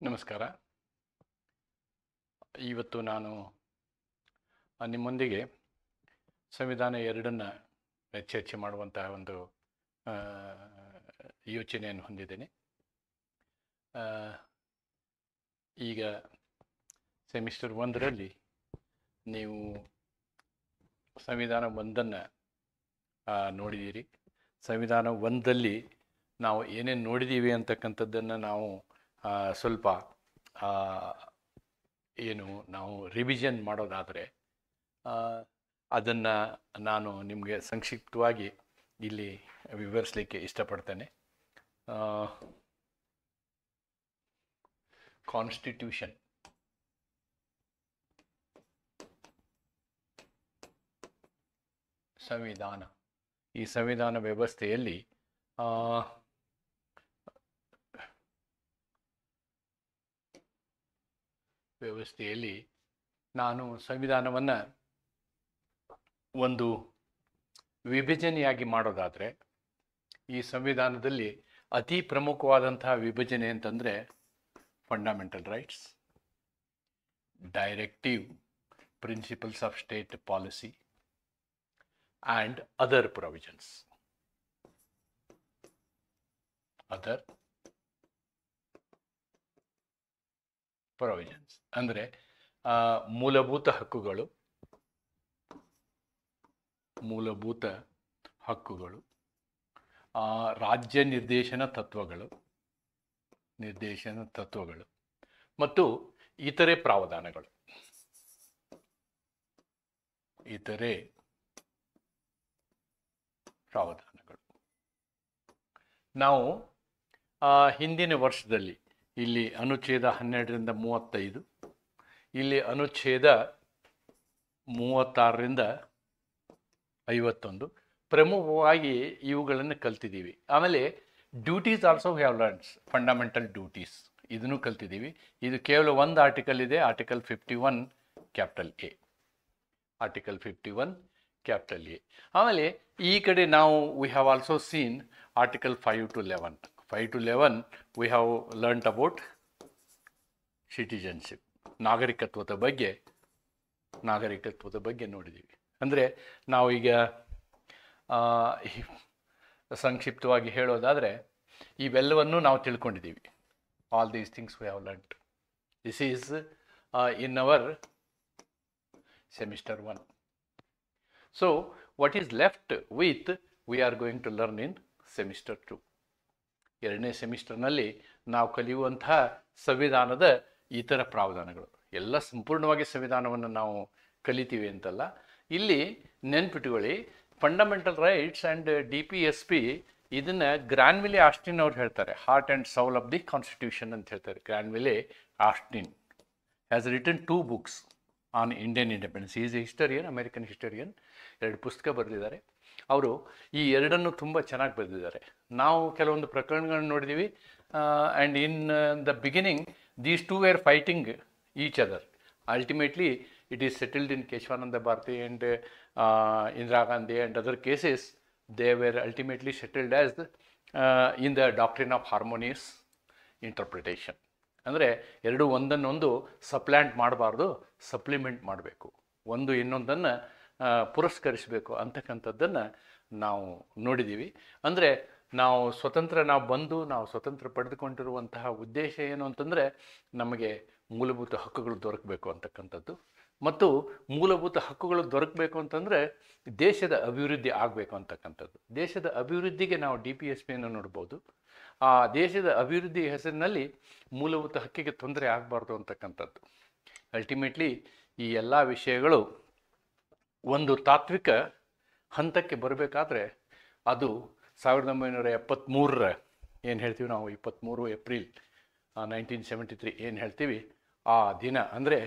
ನಮಸ್ಕಾರ. ಇವತ್ತು ನಾನು ನಿಮ್ಮೊಂದಿಗೆ ಸಂವಿಧಾನ 2 ಚರ್ಚೆ ಮಾಡುವಂತಹ ಒಂದು ಯೋಚನೆಯನ್ನು ಹೊಂದಿದ್ದೇನೆ. ಈಗ ಸೆಮಿಸ್ಟರ್ 1ರಲ್ಲಿ ನೀವು ಸಂವಿಧಾನ 1 ನೋಡಿದ್ದೀರಿ. ಸಂವಿಧಾನ 1ದಲ್ಲಿ ನಾವು ಏನೇನು ನೋಡಿದ್ದೀವಿ ಅಂತಕ್ಕಂಥದ್ದನ್ನು ನಾವು ಸ್ವಲ್ಪ ನಾವು ರಿವಿಷನ್ ಮಾಡೋದಾದರೆ ಅದನ್ನು ನಾನು ನಿಮಗೆ ಸಂಕ್ಷಿಪ್ತವಾಗಿ ಇಲ್ಲಿ ವಿವರಿಸಲಿಕ್ಕೆ ಇಷ್ಟಪಡ್ತೇನೆ. ಕಾನ್ಸ್ಟಿಟ್ಯೂಷನ್, ಸಂವಿಧಾನ. ಈ ಸಂವಿಧಾನ ವ್ಯವಸ್ಥೆಯಲ್ಲಿ ನಾನು ಸಂವಿಧಾನವನ್ನು ಒಂದು ವಿಭಜನೆಯಾಗಿ ಮಾಡೋದಾದರೆ, ಈ ಸಂವಿಧಾನದಲ್ಲಿ ಅತಿ ಪ್ರಮುಖವಾದಂತಹ ವಿಭಜನೆ ಅಂತಂದರೆ fundamental rights, directive principles of state policy and other provisions. ಅಂದರೆ ಮೂಲಭೂತ ಹಕ್ಕುಗಳು, ರಾಜ್ಯ ನಿರ್ದೇಶನ ತತ್ವಗಳು ಮತ್ತು ಇತರೆ ಪ್ರಾವಧಾನಗಳು. ನಾವು ಹಿಂದಿನ ವರ್ಷದಲ್ಲಿ ಇಲ್ಲಿ ಅನುಚ್ಛೇದ 12ರಿಂದ 35, ಇಲ್ಲಿ ಅನುಚ್ಛೇದ 36ರಿಂದ 51 ಪ್ರಮುಖವಾಗಿ ಇವುಗಳನ್ನು ಕಲ್ತಿದ್ದೀವಿ. ಆಮೇಲೆ duties also we have learns, fundamental duties ಇದನ್ನು ಕಲ್ತಿದ್ದೀವಿ. ಇದು ಕೇವಲ ಒಂದು ಆರ್ಟಿಕಲ್ ಇದೆ, ಆರ್ಟಿಕಲ್ 51 ಕ್ಯಾಪಿಟಲ್ ಎ. ಆಮೇಲೆ ಈ ಕಡೆ ನಾವು we have also seen article 5 to 11. 5 to 11 we have learnt about citizenship, ನಾಗರಿಕತ್ವದ ಬಗ್ಗೆ ನೋಡಿದ್ದೀವಿ. ಅಂದರೆ ನಾವು ಈಗ ಸಂಕ್ಷಿಪ್ತವಾಗಿ ಹೇಳೋದಾದರೆ ಇವೆಲ್ಲವನ್ನು ನಾವು ತಿಳ್ಕೊಂಡಿದ್ದೀವಿ. All these things we have learnt. This is in our semester 1. So what is left with we are going to learn in semester 2. 2ನೇ ಸೆಮಿಸ್ಟರ್ನಲ್ಲಿ ನಾವು ಕಲಿಯುವಂತಹ ಸಂವಿಧಾನದ ಇತರ ಪ್ರಾವಧಾನಗಳು. ಎಲ್ಲ ಸಂಪೂರ್ಣವಾಗಿ ಸಂವಿಧಾನವನ್ನು ನಾವು ಕಲಿತೀವಿ ಅಂತಲ್ಲ. ಇಲ್ಲಿ ನೆನ್ಪಿಟ್ಕೊಳ್ಳಿ, ಫಂಡಮೆಂಟಲ್ ರೈಟ್ಸ್ ಆ್ಯಂಡ್ DPSP ಇದನ್ನು ಗ್ರಾನ್ವಿಲೆ ಆಸ್ಟಿನ್ ಅವ್ರು ಹೇಳ್ತಾರೆ. Heart and soul of the constitution ಅಂತ ಹೇಳ್ತಾರೆ. Granville Austin has written 2 books on Indian independence. Is a historian, American historian. 2 ಪುಸ್ತಕ ಬರೆದಿದ್ದಾರೆ ಅವರು. ಈ ಎರಡನ್ನು ತುಂಬ ಚೆನ್ನಾಗಿ ಬರೆದಿದ್ದಾರೆ. ನಾವು ಕೆಲವೊಂದು ಪ್ರಕರಣಗಳನ್ನು ನೋಡಿದ್ದೀವಿ. And in the beginning these two were fighting each other. Ultimately it is settled in Kesavananda Bharati and Indira Gandhi and other cases. They were ultimately settled as in the doctrine of harmonious interpretation. ಅಂದರೆ ಎರಡು ಒಂದನ್ನೊಂದು ಸಪ್ಲ್ಯಾಂಟ್ ಮಾಡಬಾರ್ದು, ಸಪ್ಲಿಮೆಂಟ್ ಮಾಡಬೇಕು, ಒಂದು ಇನ್ನೊಂದನ್ನು ಪುರಸ್ಕರಿಸಬೇಕು ಅಂತಕ್ಕಂಥದ್ದನ್ನು ನಾವು ನೋಡಿದ್ದೀವಿ. ಅಂದರೆ ನಾವು ಸ್ವತಂತ್ರ ಪಡೆದುಕೊಂಡಿರುವಂತಹ ಉದ್ದೇಶ ಏನು ಅಂತಂದರೆ, ನಮಗೆ ಮೂಲಭೂತ ಹಕ್ಕುಗಳು ದೊರಕಬೇಕು ಅಂತಕ್ಕಂಥದ್ದು. ಮತ್ತು ಮೂಲಭೂತ ಹಕ್ಕುಗಳು ದೊರಕಬೇಕು ಅಂತಂದರೆ ದೇಶದ ಅಭಿವೃದ್ಧಿ ಆಗಬೇಕು ಅಂತಕ್ಕಂಥದ್ದು. ದೇಶದ ಅಭಿವೃದ್ಧಿಗೆ ನಾವು DPSPಯನ್ನು ನೋಡ್ಬೋದು. ಆ ದೇಶದ ಅಭಿವೃದ್ಧಿ ಹೆಸರಿನಲ್ಲಿ ಮೂಲಭೂತ ಹಕ್ಕಿಗೆ ತೊಂದರೆ ಆಗಬಾರ್ದು ಅಂತಕ್ಕಂಥದ್ದು. ಅಲ್ಟಿಮೇಟ್ಲಿ ಈ ಎಲ್ಲ ವಿಷಯಗಳು ಒಂದು ತಾತ್ವಿಕ ಹಂತಕ್ಕೆ ಬರಬೇಕಾದ್ರೆ ಅದು 1973 ಏನು ಹೇಳ್ತೀವಿ ನಾವು, 23 ಏಪ್ರಿಲ್ 1973 ಏನು ಹೇಳ್ತೀವಿ, ಆ ದಿನ ಅಂದರೆ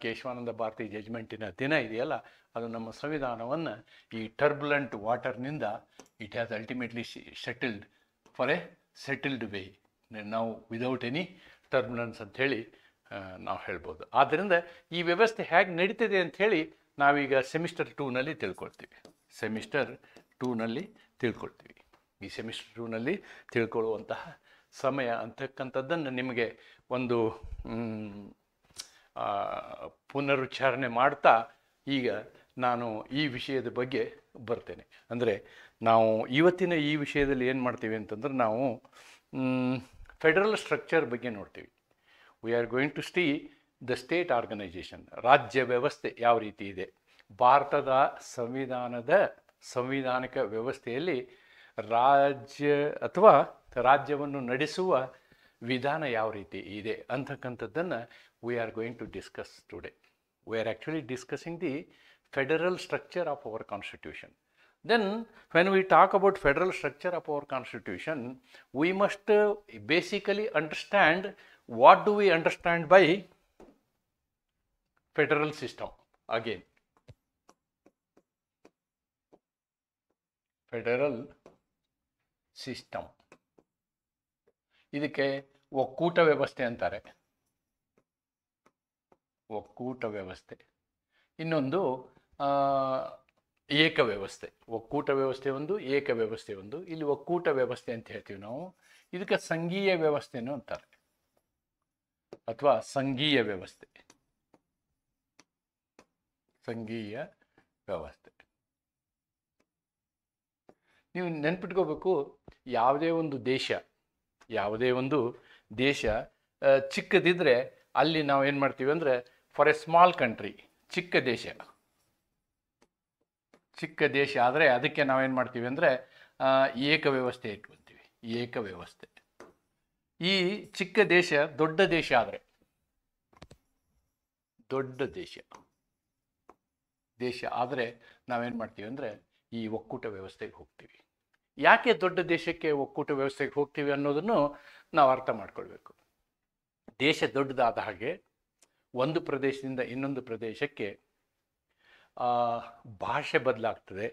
ಕೇಶವಾನಂದ ಭಾರತಿ ಜಜ್ಮೆಂಟಿನ ದಿನ ಇದೆಯಲ್ಲ, ಅದು ನಮ್ಮ ಸಂವಿಧಾನವನ್ನು ಈ ಟರ್ಬುಲೆಂಟ್ ವಾಟರ್ನಿಂದ it has ultimately settled for a settled way. ನಾವು ವಿದೌಟ್ ಎನಿ ಟರ್ಬುಲೆನ್ಸ್ ಅಂಥೇಳಿ ನಾವು ಹೇಳ್ಬೋದು. ಆದ್ದರಿಂದ ಈ ವ್ಯವಸ್ಥೆ ಹೇಗೆ ನಡೀತಿದೆ ಅಂಥೇಳಿ ನಾವೀಗ ಸೆಮಿಸ್ಟರ್ 2ನಲ್ಲಿ ತಿಳ್ಕೊಳ್ತೀವಿ. ಈ ಸೆಮಿಸ್ಟರ್ 2ನಲ್ಲಿ ತಿಳ್ಕೊಳ್ಳುವಂತಹ ಸಮಯ ಅಂತಕ್ಕಂಥದ್ದನ್ನು ನಿಮಗೆ ಒಂದು ಪುನರುಚ್ಚಾರಣೆ ಮಾಡ್ತಾ ಈಗ ನಾನು ಈ ವಿಷಯದ ಬಗ್ಗೆ ಬರ್ತೇನೆ. ಅಂದರೆ ನಾವು ಇವತ್ತಿನ ಈ ವಿಷಯದಲ್ಲಿ ಏನು ಮಾಡ್ತೀವಿ ಅಂತಂದ್ರೆ ನಾವು ಫೆಡರಲ್ ಸ್ಟ್ರಕ್ಚರ್ ಬಗ್ಗೆ ನೋಡ್ತೀವಿ. We are going to study the state organisation, ರಾಜ್ಯ ವ್ಯವಸ್ಥೆ ಯಾವ ರೀತಿ ಇದೆ. ಭಾರತದ ಸಂವಿಧಾನಿಕ ವ್ಯವಸ್ಥೆಯಲ್ಲಿ ರಾಜ್ಯ ಅಥವಾ ರಾಜ್ಯವನ್ನು ನಡೆಸುವ ವಿಧಾನ ಯಾವ ರೀತಿ ಇದೆ ಅಂತಕ್ಕಂಥದ್ದನ್ನು we are going to discuss today. We are actually discussing the federal structure of our constitution. Then when we talk about federal structure of our constitution, we must basically understand what do we understand by federal system. Again, federal system, ಇದಕ್ಕೆ ಒಕ್ಕೂಟ ವ್ಯವಸ್ಥೆ ಅಂತಾರೆ. ಒಕ್ಕೂಟ ವ್ಯವಸ್ಥೆ, ಇನ್ನೊಂದು ಏಕ ವ್ಯವಸ್ಥೆ. ಒಕ್ಕೂಟ ವ್ಯವಸ್ಥೆ ಒಂದು, ಏಕ ವ್ಯವಸ್ಥೆ ಒಂದು. ಇಲ್ಲಿ ಒಕ್ಕೂಟ ವ್ಯವಸ್ಥೆ ಅಂತ ಹೇಳ್ತೀವಿ ನಾವು. ಇದಕ್ಕೆ ಸಂಘೀಯ ವ್ಯವಸ್ಥೆನೂ ಅಂತಾರೆ ಅಥವಾ ಸಂಘೀಯ ವ್ಯವಸ್ಥೆ. ಸಂಘೀಯ ವ್ಯವಸ್ಥೆ ನೀವು ನೆನ್ಪಿಟ್ಕೋಬೇಕು. ಯಾವುದೇ ಒಂದು ದೇಶ ಚಿಕ್ಕದಿದ್ರೆ ಅಲ್ಲಿ ನಾವು ಏನು ಮಾಡ್ತೀವಿ ಅಂದರೆ, ಫಾರ್ ಎ ಸ್ಮಾಲ್ ಕಂಟ್ರಿ, ಚಿಕ್ಕ ದೇಶ ಆದರೆ ಅದಕ್ಕೆ ನಾವೇನು ಮಾಡ್ತೀವಿ ಅಂದರೆ ಏಕ ವ್ಯವಸ್ಥೆ ಇಟ್ಕೊಳ್ತೀವಿ. ಏಕ ವ್ಯವಸ್ಥೆ. ಈ ಚಿಕ್ಕ ದೇಶ ದೊಡ್ಡ ದೇಶ ಆದರೆ, ನಾವೇನು ಮಾಡ್ತೀವಿ ಅಂದರೆ ಈ ಒಕ್ಕೂಟ ವ್ಯವಸ್ಥೆಗೆ ಹೋಗ್ತೀವಿ. ಯಾಕೆ ದೊಡ್ಡ ದೇಶಕ್ಕೆ ಒಕ್ಕೂಟ ವ್ಯವಸ್ಥೆಗೆ ಹೋಗ್ತೀವಿ ಅನ್ನೋದನ್ನು ನಾವು ಅರ್ಥ ಮಾಡ್ಕೊಳ್ಬೇಕು. ದೇಶ ದೊಡ್ಡದಾದ ಹಾಗೆ ಒಂದು ಪ್ರದೇಶದಿಂದ ಇನ್ನೊಂದು ಪ್ರದೇಶಕ್ಕೆ ಭಾಷೆ ಬದಲಾಗ್ತದೆ,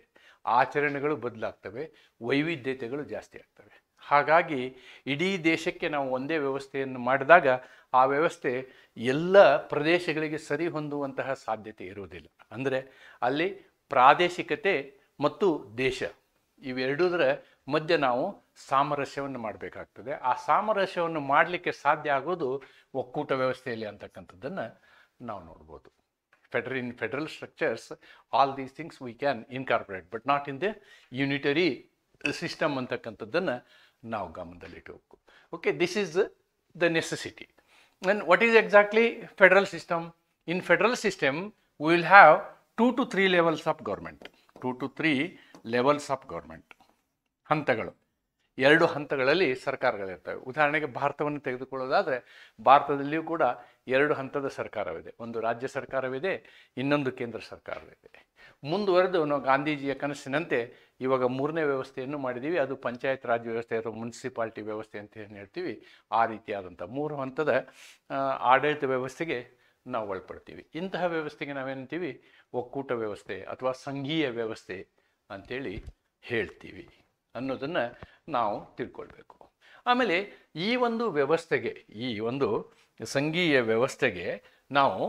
ಆಚರಣೆಗಳು ಬದಲಾಗ್ತವೆ, ವೈವಿಧ್ಯತೆಗಳು ಜಾಸ್ತಿ ಆಗ್ತವೆ. ಹಾಗಾಗಿ ಇಡೀ ದೇಶಕ್ಕೆ ನಾವು ಒಂದೇ ವ್ಯವಸ್ಥೆಯನ್ನು ಮಾಡಿದಾಗ ಆ ವ್ಯವಸ್ಥೆ ಎಲ್ಲ ಪ್ರದೇಶಗಳಿಗೆ ಸರಿ ಹೊಂದುವಂತಹ ಸಾಧ್ಯತೆ ಇರುವುದಿಲ್ಲ. ಅಂದರೆ ಅಲ್ಲಿ ಪ್ರಾದೇಶಿಕತೆ ಮತ್ತು ದೇಶ ಇವೆರಡೂದರ ಮಧ್ಯೆ ನಾವು ಸಾಮರಸ್ಯವನ್ನು ಮಾಡಬೇಕಾಗ್ತದೆ. ಆ ಸಾಮರಸ್ಯವನ್ನು ಮಾಡಲಿಕ್ಕೆ ಸಾಧ್ಯ ಆಗೋದು ಒಕ್ಕೂಟ ವ್ಯವಸ್ಥೆಯಲ್ಲಿ ಅಂತಕ್ಕಂಥದ್ದನ್ನು ನಾವು ನೋಡ್ಬೋದು. In federal structures, all these things we can incorporate, but not in the unitary system ಅಂತಕ್ಕಂಥದ್ದನ್ನು ನಾವು ಗಮನದಲ್ಲಿಟ್ಟಬೇಕು. Okay, this is the necessity. And what is exactly federal system? In federal system, we will have 2 to 3 levels of government. 2 to 3 levels of government. ಹಂತಗಳು, 2 ಹಂತಗಳಲ್ಲಿ ಸರ್ಕಾರಗಳಿರ್ತವೆ. ಉದಾಹರಣೆಗೆ ಭಾರತವನ್ನು ತೆಗೆದುಕೊಳ್ಳೋದಾದರೆ, ಭಾರತದಲ್ಲಿಯೂ ಕೂಡ 2 ಹಂತದ ಸರ್ಕಾರವಿದೆ. ಒಂದು ರಾಜ್ಯ ಸರ್ಕಾರವಿದೆ, ಇನ್ನೊಂದು ಕೇಂದ್ರ ಸರ್ಕಾರವಿದೆ. ಮುಂದುವರೆದು ನಾವು ಗಾಂಧೀಜಿಯ ಕನಸಿನಂತೆ ಇವಾಗ 3ನೇ ವ್ಯವಸ್ಥೆಯನ್ನು ಮಾಡಿದ್ದೀವಿ. ಅದು ಪಂಚಾಯತ್ ರಾಜ್ ವ್ಯವಸ್ಥೆ ಅಥವಾ ಮುನ್ಸಿಪಾಲ್ಟಿ ವ್ಯವಸ್ಥೆ ಅಂತ ಏನು ಹೇಳ್ತೀವಿ, ಆ ರೀತಿಯಾದಂಥ 3 ಹಂತದ ಆಡಳಿತ ವ್ಯವಸ್ಥೆಗೆ ನಾವು ಒಳಪಡ್ತೀವಿ. ಇಂತಹ ವ್ಯವಸ್ಥೆಗೆ ನಾವೇನಂತೀವಿ, ಒಕ್ಕೂಟ ವ್ಯವಸ್ಥೆ ಅಥವಾ ಸಂಘೀಯ ವ್ಯವಸ್ಥೆ ಅಂಥೇಳಿ ಹೇಳ್ತೀವಿ ಅನ್ನೋದನ್ನು ನಾವು ತಿಳ್ಕೊಳ್ಬೇಕು. ಆಮೇಲೆ ಈ ಒಂದು ವ್ಯವಸ್ಥೆಗೆ, ಈ ಒಂದು ಸಂಘೀಯ ವ್ಯವಸ್ಥೆಗೆ ನಾವು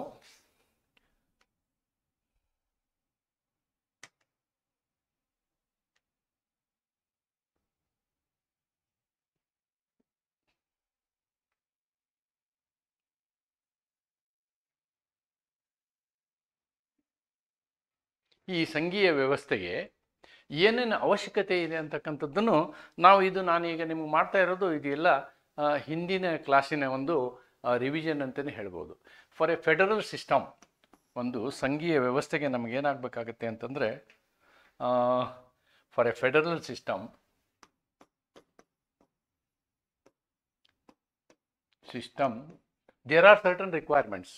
ಈ ಸಂಘೀಯ ವ್ಯವಸ್ಥೆಗೆ ಏನೇನು ಅವಶ್ಯಕತೆ ಇದೆ ಅಂತಕ್ಕಂಥದ್ದನ್ನು ನಾನೀಗ ನಿಮಗೆ ಮಾಡ್ತಾ ಇರೋದು ಇದೆಲ್ಲ ಹಿಂದಿನ ಕ್ಲಾಸಿನ ಒಂದು ರಿವಿಷನ್ ಅಂತಲೇ ಹೇಳ್ಬೋದು. ಫಾರ್ ಎ ಫೆಡರಲ್ ಸಿಸ್ಟಮ್, ಒಂದು ಸಂಘೀಯ ವ್ಯವಸ್ಥೆಗೆ ನಮಗೇನಾಗಬೇಕಾಗತ್ತೆ ಅಂತಂದರೆ, for A federal system there are certain requirements.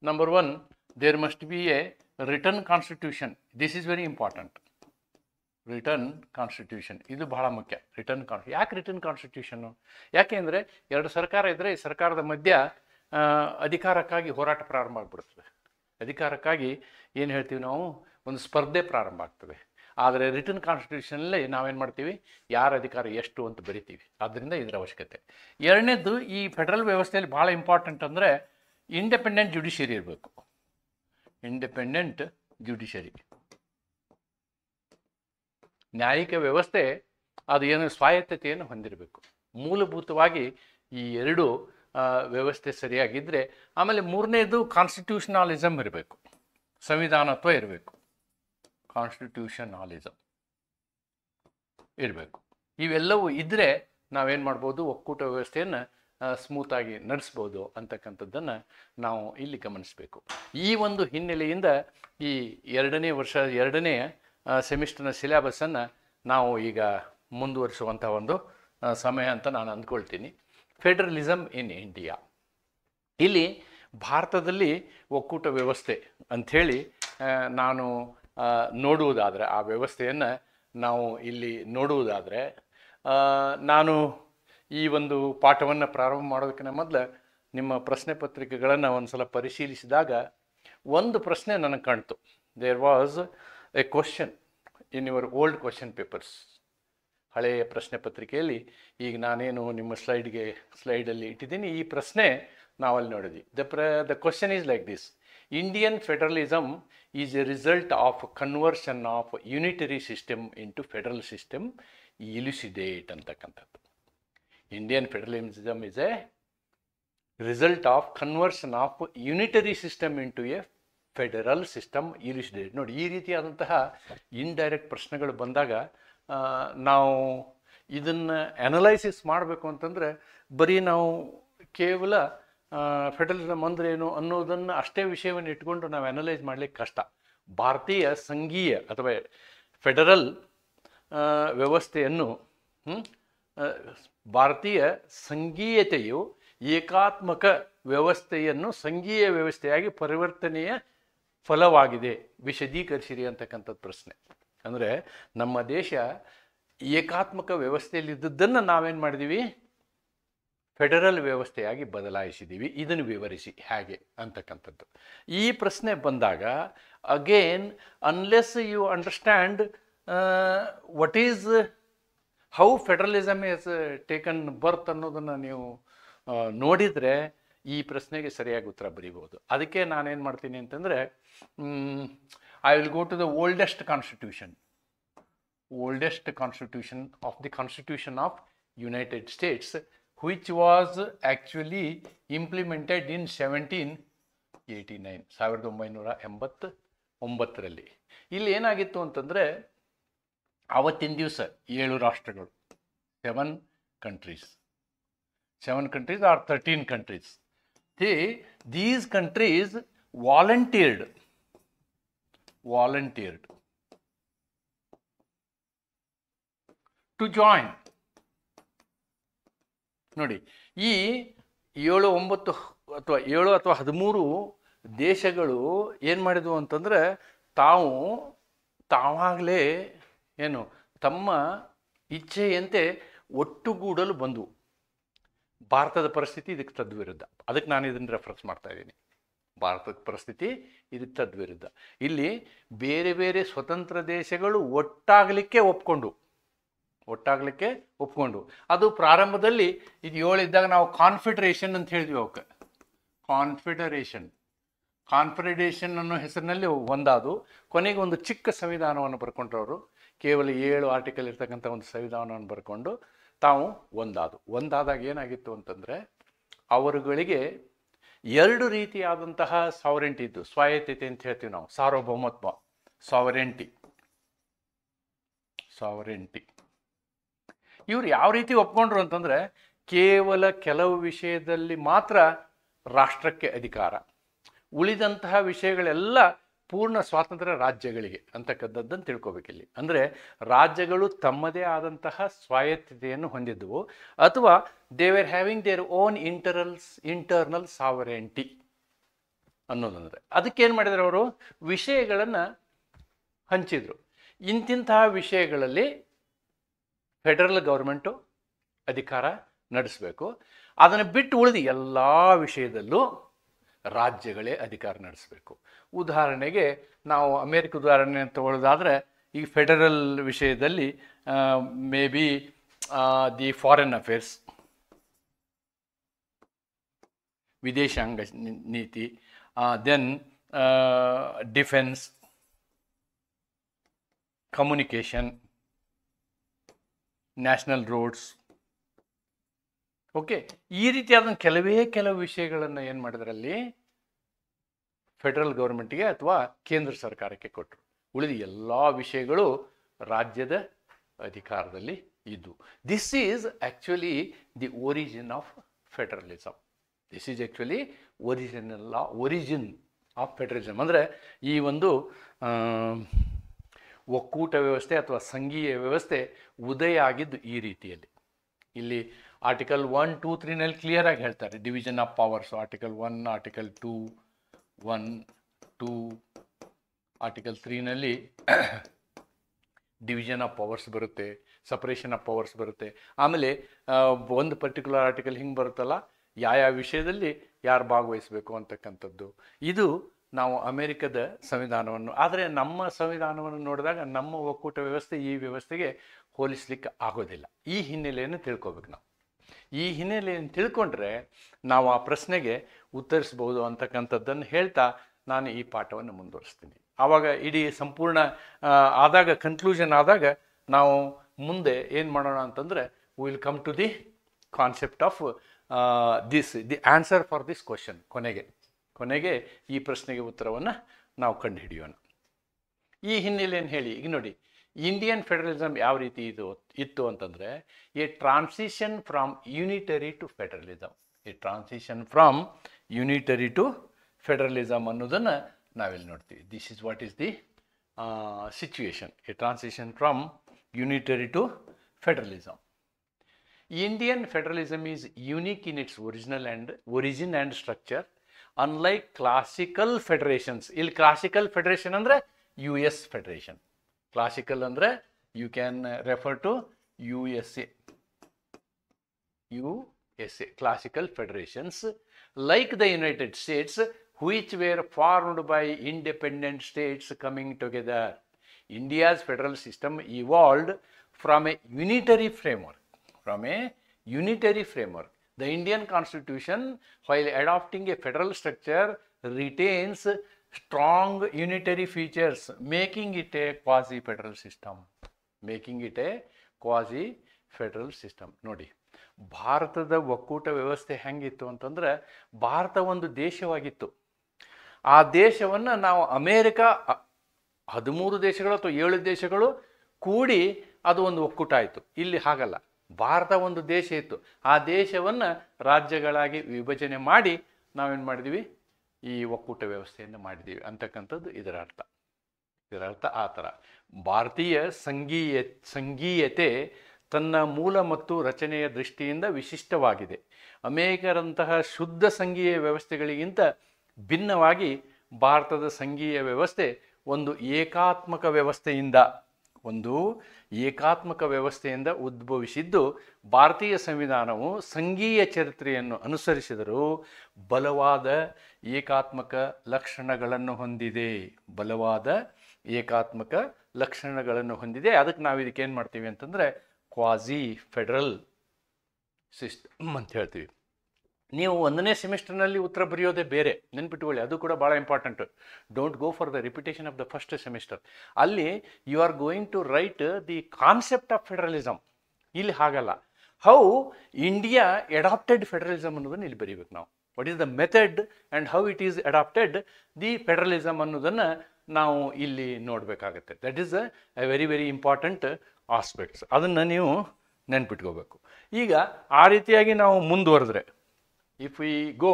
Number 1, there must be a written constitution. This is very important. Return constitution ಇದು ಬಹಳ ಮುಖ್ಯ. ಯಾಕೆ ರಿಟರ್ನ್ ಕಾನ್ಸ್ಟಿಟ್ಯೂಷನ್ನು? ಯಾಕೆ ಅಂದರೆ 2 ಸರ್ಕಾರ ಇದ್ದರೆ ಈ ಸರ್ಕಾರದ ಮಧ್ಯ ಅಧಿಕಾರಕ್ಕಾಗಿ ಹೋರಾಟ ಪ್ರಾರಂಭ ಆಗಿಬಿಡ್ತದೆ. ಅಧಿಕಾರಕ್ಕಾಗಿ ಏನು ಹೇಳ್ತೀವಿ ನಾವು, ಒಂದು ಸ್ಪರ್ಧೆ ಪ್ರಾರಂಭ ಆಗ್ತದೆ. ಆದರೆ ರಿಟರ್ನ್ ಕಾನ್ಸ್ಟಿಟ್ಯೂಷನಲ್ಲಿ ನಾವೇನು ಮಾಡ್ತೀವಿ, ಯಾರ ಅಧಿಕಾರ ಎಷ್ಟು ಅಂತ ಬರಿತೀವಿ. ಆದ್ದರಿಂದ ಇದರ ಅವಶ್ಯಕತೆ. ಎರಡನೇದು, ಈ ಫೆಡರಲ್ ವ್ಯವಸ್ಥೆಯಲ್ಲಿ ಭಾಳ ಇಂಪಾರ್ಟೆಂಟ್ ಅಂದರೆ ಇಂಡಿಪೆಂಡೆಂಟ್ ಜುಡಿಷಿಯರಿ ಇರಬೇಕು. ಇಂಡಿಪೆಂಡೆಂಟ್ ಜುಡಿಷರಿ, ನ್ಯಾಯಿಕ ವ್ಯವಸ್ಥೆ ಅದು ಏನು ಸ್ವಾಯತ್ತತೆಯನ್ನು ಹೊಂದಿರಬೇಕು. ಮೂಲಭೂತವಾಗಿ ಈ ಎರಡು ವ್ಯವಸ್ಥೆ ಸರಿಯಾಗಿದ್ದರೆ, ಆಮೇಲೆ ಮೂರನೇದು ಕಾನ್ಸ್ಟಿಟ್ಯೂಷನಲಿಸಮ್ ಇರಬೇಕು, ಸಂವಿಧಾನತ್ವ ಇರಬೇಕು, ಕಾನ್ಸ್ಟಿಟ್ಯೂಷನಲಿಸಮ್ ಇರಬೇಕು. ಇವೆಲ್ಲವೂ ಇದ್ದರೆ ನಾವೇನು ಮಾಡ್ಬೋದು, ಒಕ್ಕೂಟ ವ್ಯವಸ್ಥೆಯನ್ನು ಸ್ಮೂತಾಗಿ ನಡೆಸ್ಬೋದು ಅಂತಕ್ಕಂಥದ್ದನ್ನು ನಾವು ಇಲ್ಲಿ ಗಮನಿಸಬೇಕು. ಈ ಒಂದು ಹಿನ್ನೆಲೆಯಿಂದ ಈ ಎರಡನೇ ಸೆಮಿಸ್ಟರ್ನ ಸಿಲೆಬಸ್ಸನ್ನು ನಾವು ಈಗ ಮುಂದುವರಿಸುವಂಥ ಒಂದು ಸಮಯ ಅಂತ ನಾನು ಅಂದ್ಕೊಳ್ತೀನಿ. Federalism in India. ಇಲ್ಲಿ ಭಾರತದಲ್ಲಿ ಒಕ್ಕೂಟ ವ್ಯವಸ್ಥೆ ಅಂಥೇಳಿ ನಾನು ನೋಡುವುದಾದರೆ, ಆ ವ್ಯವಸ್ಥೆಯನ್ನು ನಾವು ಇಲ್ಲಿ ನೋಡುವುದಾದರೆ, ನಾನು ಈ ಒಂದು ಪಾಠವನ್ನು ಪ್ರಾರಂಭ ಮಾಡೋದಕ್ಕಿಂತ ಮೊದಲು ನಿಮ್ಮ ಪ್ರಶ್ನೆ ಪತ್ರಿಕೆಗಳನ್ನು ಒಂದು ಸಲ ಪರಿಶೀಲಿಸಿದಾಗ ಒಂದು ಪ್ರಶ್ನೆ ನನಗೆ ಕಾಣ್ತು. There was a question in your old question papers. ಹಳೆಯ ಪ್ರಶ್ನೆ ಪತ್ರಿಕೆಯಲ್ಲಿ ಈಗ ನಾನೇನು ನಿಮ್ಮ ಸ್ಲೈಡಲ್ಲಿ ಇಟ್ಟಿದ್ದೀನಿ, ಈ ಪ್ರಶ್ನೆ ನಾವಲ್ಲಿ ನೋಡಿದ್ವಿ. The question is like this: Indian federalism is a result of conversion of unitary system into federal system, elucidate ಅಂತಕ್ಕಂಥದ್ದು. Indian federalism is a result of conversion of unitary system into a federal system, elucidate. ನೋಡಿ, ಈ ರೀತಿಯಾದಂತಹ indirect ಪ್ರಶ್ನೆಗಳು ಬಂದಾಗ ನಾವು ಇದನ್ನು analysis ಮಾಡಬೇಕು ಅಂತಂದರೆ ಬರೀ ನಾವು ಕೇವಲ ಫೆಡರಲಿಸಮ್ ಅಂದ್ರೇನು ಅನ್ನೋದನ್ನು ಅಷ್ಟೇ ವಿಷಯವನ್ನು ಇಟ್ಕೊಂಡು ನಾವು ಅನಲೈಸ್ ಮಾಡಲಿಕ್ಕೆ ಕಷ್ಟ. ಭಾರತೀಯ ಸಂಘೀಯ ಅಥವಾ ಫೆಡರಲ್ ವ್ಯವಸ್ಥೆಯನ್ನು ಭಾರತೀಯ ಸಂಘೀಯತೆಯು ಏಕಾತ್ಮಕ ವ್ಯವಸ್ಥೆಯನ್ನು ಸಂಘೀಯ ವ್ಯವಸ್ಥೆಯಾಗಿ ಪರಿವರ್ತನೆಯ ಫಲವಾಗಿದೆ, ವಿಶದೀಕರಿಸಿರಿ ಅಂತಕ್ಕಂಥದ್ದು ಪ್ರಶ್ನೆ. ಅಂದರೆ ನಮ್ಮ ದೇಶ ಏಕಾತ್ಮಕ ವ್ಯವಸ್ಥೆಯಲ್ಲಿದ್ದದ್ದನ್ನು ನಾವೇನು ಮಾಡಿದ್ದೀವಿ, ಫೆಡರಲ್ ವ್ಯವಸ್ಥೆಯಾಗಿ ಬದಲಾಯಿಸಿದ್ದೀವಿ. ಇದನ್ನು ವಿವರಿಸಿ ಹೇಗೆ ಅಂತಕ್ಕಂಥದ್ದು. ಈ ಪ್ರಶ್ನೆ ಬಂದಾಗ again, unless you understand what is how federalism is taken birth ಅನ್ನೋದನ್ನು ನೀವು ನೋಡಿದರೆ ಈ ಪ್ರಶ್ನೆಗೆ ಸರಿಯಾಗಿ ಉತ್ತರ ಬರೀಬೋದು. ಅದಕ್ಕೆ ನಾನೇನು ಮಾಡ್ತೀನಿ ಅಂತಂದರೆ, I will go to the oldest constitution of the constitution of United States, which was actually implemented in 1989. ಇಲ್ಲಿ ಏನಾಗಿತ್ತು ಅಂತಂದರೆ, ಆವತ್ತಿನ ದಿವಸ 7 ರಾಷ್ಟ್ರಗಳು, 7 countries or 13 countries, these countries volunteered to join. ನೋಡಿ, ಈ 7 ಅಥವಾ 13 ದೇಶಗಳು ಏನು ಮಾಡಿದ್ವು ಅಂತಂದರೆ, ತಾವಾಗಲೇ ಏನು ತಮ್ಮ ಇಚ್ಛೆಯಂತೆ ಒಟ್ಟುಗೂಡಲು ಬಂದವು. ಭಾರತದ ಪರಿಸ್ಥಿತಿ ಇದಕ್ಕೆ ತದ್ವಿರುದ್ಧ. ಅದಕ್ಕೆ ನಾನು ಇದನ್ನು ರೆಫರೆನ್ಸ್ ಮಾಡ್ತಾ ಇದ್ದೀನಿ. ಭಾರತದ ಪರಿಸ್ಥಿತಿ ಇದಕ್ಕೆ ತದ್ವಿರುದ್ಧ. ಇಲ್ಲಿ ಬೇರೆ ಬೇರೆ ಸ್ವತಂತ್ರ ದೇಶಗಳು ಒಟ್ಟಾಗಲಿಕ್ಕೆ ಒಪ್ಕೊಂಡು, ಅದು ಪ್ರಾರಂಭದಲ್ಲಿ ಇದು 7 ಇದ್ದಾಗ ನಾವು ಕಾನ್ಫೆಡರೇಷನ್ ಅಂತ ಹೇಳಿದ್ವಿ. ಅವಕ್ಕೆ ಕಾನ್ಫೆಡರೇಷನ್ ಅನ್ನೋ ಹೆಸರಿನಲ್ಲಿ ಒಂದಾದು. ಕೊನೆಗೆ ಒಂದು ಚಿಕ್ಕ ಸಂವಿಧಾನವನ್ನು ಬರ್ಕೊಂಡ್ರವರು, ಕೇವಲ 7 ಆರ್ಟಿಕಲ್ ಇರ್ತಕ್ಕಂಥ ಒಂದು ಸಂವಿಧಾನವನ್ನು ಬರ್ಕೊಂಡು ತಾವು ಒಂದಾದಾಗ ಏನಾಗಿತ್ತು ಅಂತಂದರೆ, ಅವರುಗಳಿಗೆ 2 ರೀತಿಯಾದಂತಹ ಸಾವರೆಂಟಿ ಇದ್ದು, ಸ್ವಾಯತ್ತತೆ ಅಂತ ಹೇಳ್ತೀವಿ ನಾವು, ಸಾರ್ವಭೌಮತ್ವ, ಸಾವರೆಂಟಿ. ಇವರು ಯಾವ ರೀತಿ ಒಪ್ಕೊಂಡ್ರು ಅಂತಂದರೆ, ಕೇವಲ ಕೆಲವು ವಿಷಯದಲ್ಲಿ ಮಾತ್ರ ರಾಷ್ಟ್ರಕ್ಕೆ ಅಧಿಕಾರ, ಉಳಿದಂತಹ ವಿಷಯಗಳೆಲ್ಲ ಪೂರ್ಣ ಸ್ವಾತಂತ್ರ್ಯ ರಾಜ್ಯಗಳಿಗೆ ಅಂತಕ್ಕಂಥದ್ದನ್ನು ತಿಳ್ಕೊಬೇಕಿಲ್ಲಿ. ಅಂದರೆ ರಾಜ್ಯಗಳು ತಮ್ಮದೇ ಆದಂತಹ ಸ್ವಾಯತ್ತತೆಯನ್ನು ಹೊಂದಿದ್ದವು, ಅಥವಾ they were having their own internal sovereignty ಅನ್ನೋದಂದರೆ. ಅದಕ್ಕೇನು ಮಾಡಿದ್ರು, ಅವರು ವಿಷಯಗಳನ್ನು ಹಂಚಿದ್ರು. ಇಂತಿಂತಹ ವಿಷಯಗಳಲ್ಲಿ ಫೆಡರಲ್ ಗೌರ್ಮೆಂಟು ಅಧಿಕಾರ ನಡೆಸಬೇಕು, ಅದನ್ನು ಬಿಟ್ಟು ಉಳಿದು ಎಲ್ಲ ವಿಷಯದಲ್ಲೂ ರಾಜ್ಯಗಳೇ ಅಧಿಕಾರ ನಡೆಸಬೇಕು. ಉದಾಹರಣೆಗೆ ನಾವು ಅಮೇರಿಕ ಉದಾಹರಣೆ ತಗೊಳ್ಳೋದಾದರೆ, ಈ ಫೆಡರಲ್ ವಿಷಯದಲ್ಲಿ maybe the foreign affairs, ವಿದೇಶಾಂಗ ನೀತಿ, then defence, communication, national roads, okay, ಈ ರೀತಿಯಾದ ಕೆಲವು ವಿಷಯಗಳನ್ನು ಏನು ಮಾಡಿದ್ರಲ್ಲಿ ಫೆಡರಲ್ ಗೌರ್ಮೆಂಟ್ಗೆ ಅಥವಾ ಕೇಂದ್ರ ಸರ್ಕಾರಕ್ಕೆ ಕೊಟ್ಟರು. ಉಳಿದ ಎಲ್ಲ ವಿಷಯಗಳು ರಾಜ್ಯದ ಅಧಿಕಾರದಲ್ಲಿ ಇದ್ದು. This is actually the origin of federalism. This is actually origin of federalism. ಅಂದರೆ ಈ ಒಂದು ಒಕ್ಕೂಟ ವ್ಯವಸ್ಥೆ ಅಥವಾ ಸಂಘೀಯ ವ್ಯವಸ್ಥೆ ಉದಯ ಆಗಿದ್ದು ಈ ರೀತಿಯಲ್ಲಿ. ಇಲ್ಲಿ ಆರ್ಟಿಕಲ್ 1, 2, 3ನಲ್ಲಿ ಕ್ಲಿಯರಾಗಿ ಹೇಳ್ತಾರೆ division of powers. Article 1, article 2, 1, 2, article 3ನಲ್ಲಿ ಡಿವಿಷನ್ ಆಫ್ ಪವರ್ಸ್ ಬರುತ್ತೆ, ಸಪ್ರೇಷನ್ ಆಫ್ ಪವರ್ಸ್ ಬರುತ್ತೆ. ಆಮೇಲೆ ಒಂದು ಪರ್ಟಿಕ್ಯುಲರ್ ಆರ್ಟಿಕಲ್ ಹಿಂಗೆ ಬರುತ್ತಲ್ಲ, ಯಾವ ವಿಷಯದಲ್ಲಿ ಯಾರು ಭಾಗವಹಿಸಬೇಕು ಅಂತಕ್ಕಂಥದ್ದು. ಇದು ನಾವು ಅಮೆರಿಕದ ಸಂವಿಧಾನವನ್ನು, ಆದರೆ ನಮ್ಮ ಸಂವಿಧಾನವನ್ನು ನೋಡಿದಾಗ ನಮ್ಮ ಒಕ್ಕೂಟ ವ್ಯವಸ್ಥೆ ಈ ವ್ಯವಸ್ಥೆಗೆ ಹೋಲಿಸ್ಲಿಕ್ಕೆ ಆಗೋದಿಲ್ಲ. ಈ ಹಿನ್ನೆಲೆಯನ್ನು ತಿಳ್ಕೊಬೇಕು ನಾವು. ಈ ಹಿನ್ನೆಲೆಯನ್ನು ತಿಳ್ಕೊಂಡ್ರೆ ನಾವು ಆ ಪ್ರಶ್ನೆಗೆ ಉತ್ತರಿಸ್ಬೋದು ಅಂತಕ್ಕಂಥದ್ದನ್ನು ಹೇಳ್ತಾ ನಾನು ಈ ಪಾಠವನ್ನು ಮುಂದುವರಿಸ್ತೀನಿ. ಆವಾಗ ಇಡೀ ಸಂಪೂರ್ಣ ಆದಾಗ, ಕನ್ಕ್ಲೂಷನ್ ಆದಾಗ ನಾವು ಮುಂದೆ ಏನು ಮಾಡೋಣ ಅಂತಂದರೆ will come to the concept of the answer for this question. ಕೊನೆಗೆ ಈ ಪ್ರಶ್ನೆಗೆ ಉತ್ತರವನ್ನು ನಾವು ಕಂಡುಹಿಡಿಯೋಣ. ಈ ಹಿನ್ನೆಲೆಯನ್ನು ಹೇಳಿ, ಈಗ ನೋಡಿ, ಇಂಡಿಯನ್ ಫೆಡರಲಿಸಮ್ ಯಾವ ರೀತಿ ಇತ್ತು ಅಂತಂದರೆ a transition from unitary to federalism. ಅನ್ನೋದನ್ನು ನಾವಿಲ್ಲಿ ನೋಡ್ತೀವಿ. This is what is the situation, a transition from unitary to federalism. Indian federalism is unique in its origin and structure, unlike classical federations. ಇಲ್ಲಿ classical federation ಅಂದರೆ US federation. Classical ಅಂದರೆ you can refer to USA. Classical federations, like the United States, which were formed by independent states coming together. India's federal system evolved from a unitary framework. The Indian Constitution, while adopting a federal structure, retains strong unitary features, making it a quasi-federal system. ನೋಡಿ, ಭಾರತದ ಒಕ್ಕೂಟ ವ್ಯವಸ್ಥೆ ಹೆಂಗಿತ್ತು ಅಂತಂದ್ರೆ, ಭಾರತ ಒಂದು ದೇಶವಾಗಿತ್ತು. ಆ ದೇಶವನ್ನು ನಾವು ಅಮೇರಿಕ 13 ದೇಶಗಳು ಅಥವಾ 7 ದೇಶಗಳು ಕೂಡಿ ಅದು ಒಂದು ಒಕ್ಕೂಟ ಆಯಿತು. ಇಲ್ಲಿ ಹಾಗಲ್ಲ, ಭಾರತ ಒಂದು ದೇಶ ಇತ್ತು. ಆ ದೇಶವನ್ನು ರಾಜ್ಯಗಳಾಗಿ ವಿಭಜನೆ ಮಾಡಿ ನಾವೇನು ಮಾಡಿದ್ವಿ, ಈ ಒಕ್ಕೂಟ ವ್ಯವಸ್ಥೆಯನ್ನು ಮಾಡಿದ್ದೀವಿ ಅಂತಕ್ಕಂಥದ್ದು ಇದರ ಅರ್ಥ. ಆ ಥರ ಭಾರತೀಯ ಸಂಘೀಯತೆ ತನ್ನ ಮೂಲ ಮತ್ತು ರಚನೆಯ ದೃಷ್ಟಿಯಿಂದ ವಿಶಿಷ್ಟವಾಗಿದೆ. ಅಮೇರಿಕರಂತಹ ಶುದ್ಧ ಸಂಘೀಯ ವ್ಯವಸ್ಥೆಗಳಿಗಿಂತ ಭಿನ್ನವಾಗಿ ಭಾರತದ ಸಂಘೀಯ ವ್ಯವಸ್ಥೆ ಒಂದು ಏಕಾತ್ಮಕ ವ್ಯವಸ್ಥೆಯಿಂದ ಉದ್ಭವಿಸಿದ್ದು. ಭಾರತೀಯ ಸಂವಿಧಾನವು ಸಂಘೀಯ ಚರಿತ್ರೆಯನ್ನು ಅನುಸರಿಸಿದರೂ ಬಲವಾದ ಏಕಾತ್ಮಕ ಲಕ್ಷಣಗಳನ್ನು ಹೊಂದಿದೆ. ಅದಕ್ಕೆ ನಾವು ಇದಕ್ಕೆ ಏನು ಮಾಡ್ತೀವಿ ಅಂತಂದರೆ ಕ್ವಾಸಿ ಫೆಡರಲ್ ಸಿಸ್ಟಮ್ ಅಂತ ಹೇಳ್ತೀವಿ. ನೀವು 1ನೇ ಸೆಮಿಸ್ಟರ್ನಲ್ಲಿ ಉತ್ತರ ಬರೆಯೋದೇ ಬೇರೆ, ನೆನ್ಪಿಟ್ಕೊಳ್ಳಿ, ಅದು ಕೂಡ ಭಾಳ important. Don't go for the repetition of the first semester. ಅಲ್ಲಿ you are going to write the concept of federalism. ಇಲ್ಲಿ ಹಾಗಲ್ಲ, ಹೌ ಇಂಡಿಯಾ ಅಡಾಪ್ಟೆಡ್ ಫೆಡರಲಿಸಮ್ ಅನ್ನೋದನ್ನು ಇಲ್ಲಿ ಬರೀಬೇಕು ನಾವು. What is the method and how it is adopted the federalism ಅನ್ನೋದನ್ನು ನಾವು ಇಲ್ಲಿ ನೋಡಬೇಕಾಗತ್ತೆ. That is a very very important aspects. ಅದನ್ನು ನೀವು ನೆನ್ಪಿಟ್ಕೋಬೇಕು. ಈಗ ಆ ರೀತಿಯಾಗಿ ನಾವು ಮುಂದುವರೆದ್ರೆ, if we go,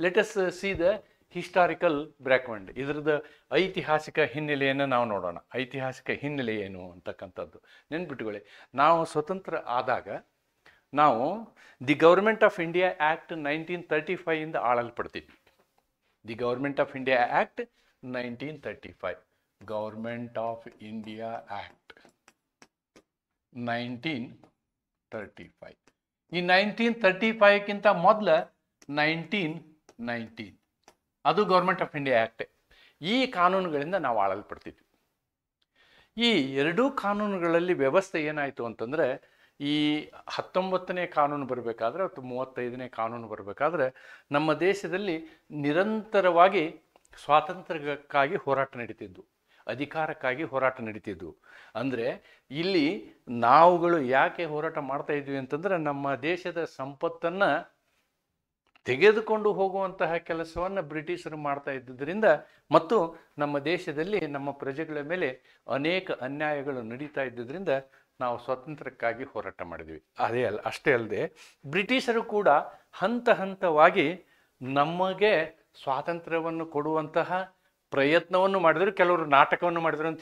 let us see the historical background. ಇದರದ ಐತಿಹಾಸಿಕ ಹಿನ್ನೆಲೆಯನ್ನು ನಾವು ನೋಡೋಣ. ಐತಿಹಾಸಿಕ ಹಿನ್ನೆಲೆ ಏನು ಅಂತಕ್ಕಂಥದ್ದು ನೆನ್ಪಿಟ್ಕೊಳ್ಳಿ. ನಾವು ಸ್ವತಂತ್ರ ಆದಾಗ ನಾವು the government of India act 1935 ಇಂದ ಆಳಲ್ಪಡ್ತಿದ್ವಿ. The government of India act 1935, government of India act 1935. ಈ 1935ಕ್ಕಿಂತ ಮೊದಲು 1919 ಅದು ಗೌರ್ಮೆಂಟ್ ಆಫ್ ಇಂಡಿಯಾ ಆ್ಯಕ್ಟ್. ಈ ಕಾನೂನುಗಳಿಂದ ನಾವು ಆಳಲ್ಪಡ್ತಿದ್ವಿ. ಈ ಎರಡೂ ಕಾನೂನುಗಳಲ್ಲಿ ವ್ಯವಸ್ಥೆ ಏನಾಯಿತು ಅಂತಂದರೆ, ಈ 19ನೇ ಕಾನೂನು ಬರಬೇಕಾದ್ರೆ ಅಥವಾ 35ನೇ ಕಾನೂನು ಬರಬೇಕಾದ್ರೆ ನಮ್ಮ ದೇಶದಲ್ಲಿ ನಿರಂತರವಾಗಿ ಸ್ವಾತಂತ್ರ್ಯಕ್ಕಾಗಿ ಹೋರಾಟ ನಡೀತಿದ್ದು. ಅಧಿಕಾರಕ್ಕಾಗಿ ಹೋರಾಟ ನಡೀತಿದ್ವು. ಅಂದರೆ ಇಲ್ಲಿ ನಾವುಗಳು ಯಾಕೆ ಹೋರಾಟ ಮಾಡ್ತಾ ಇದ್ವಿ ಅಂತಂದ್ರೆ ನಮ್ಮ ದೇಶದ ಸಂಪತ್ತನ್ನು ತೆಗೆದುಕೊಂಡು ಹೋಗುವಂತಹ ಕೆಲಸವನ್ನು ಬ್ರಿಟಿಷರು ಮಾಡ್ತಾ ಇದ್ದುದರಿಂದ ಮತ್ತು ನಮ್ಮ ದೇಶದಲ್ಲಿ ನಮ್ಮ ಪ್ರಜೆಗಳ ಮೇಲೆ ಅನೇಕ ಅನ್ಯಾಯಗಳು ನಡೀತಾ ಇದ್ದುದರಿಂದ ನಾವು ಸ್ವಾತಂತ್ರ್ಯಕ್ಕಾಗಿ ಹೋರಾಟ ಮಾಡಿದ್ವಿ. ಅಷ್ಟೇ ಅಲ್ಲದೆ ಬ್ರಿಟಿಷರು ಕೂಡ ಹಂತ ಹಂತವಾಗಿ ನಮಗೆ ಸ್ವಾತಂತ್ರ್ಯವನ್ನು ಕೊಡುವಂತಹ ಪ್ರಯತ್ನವನ್ನು ಮಾಡಿದರು. ಕೆಲವರು ನಾಟಕವನ್ನು ಮಾಡಿದರು ಅಂತ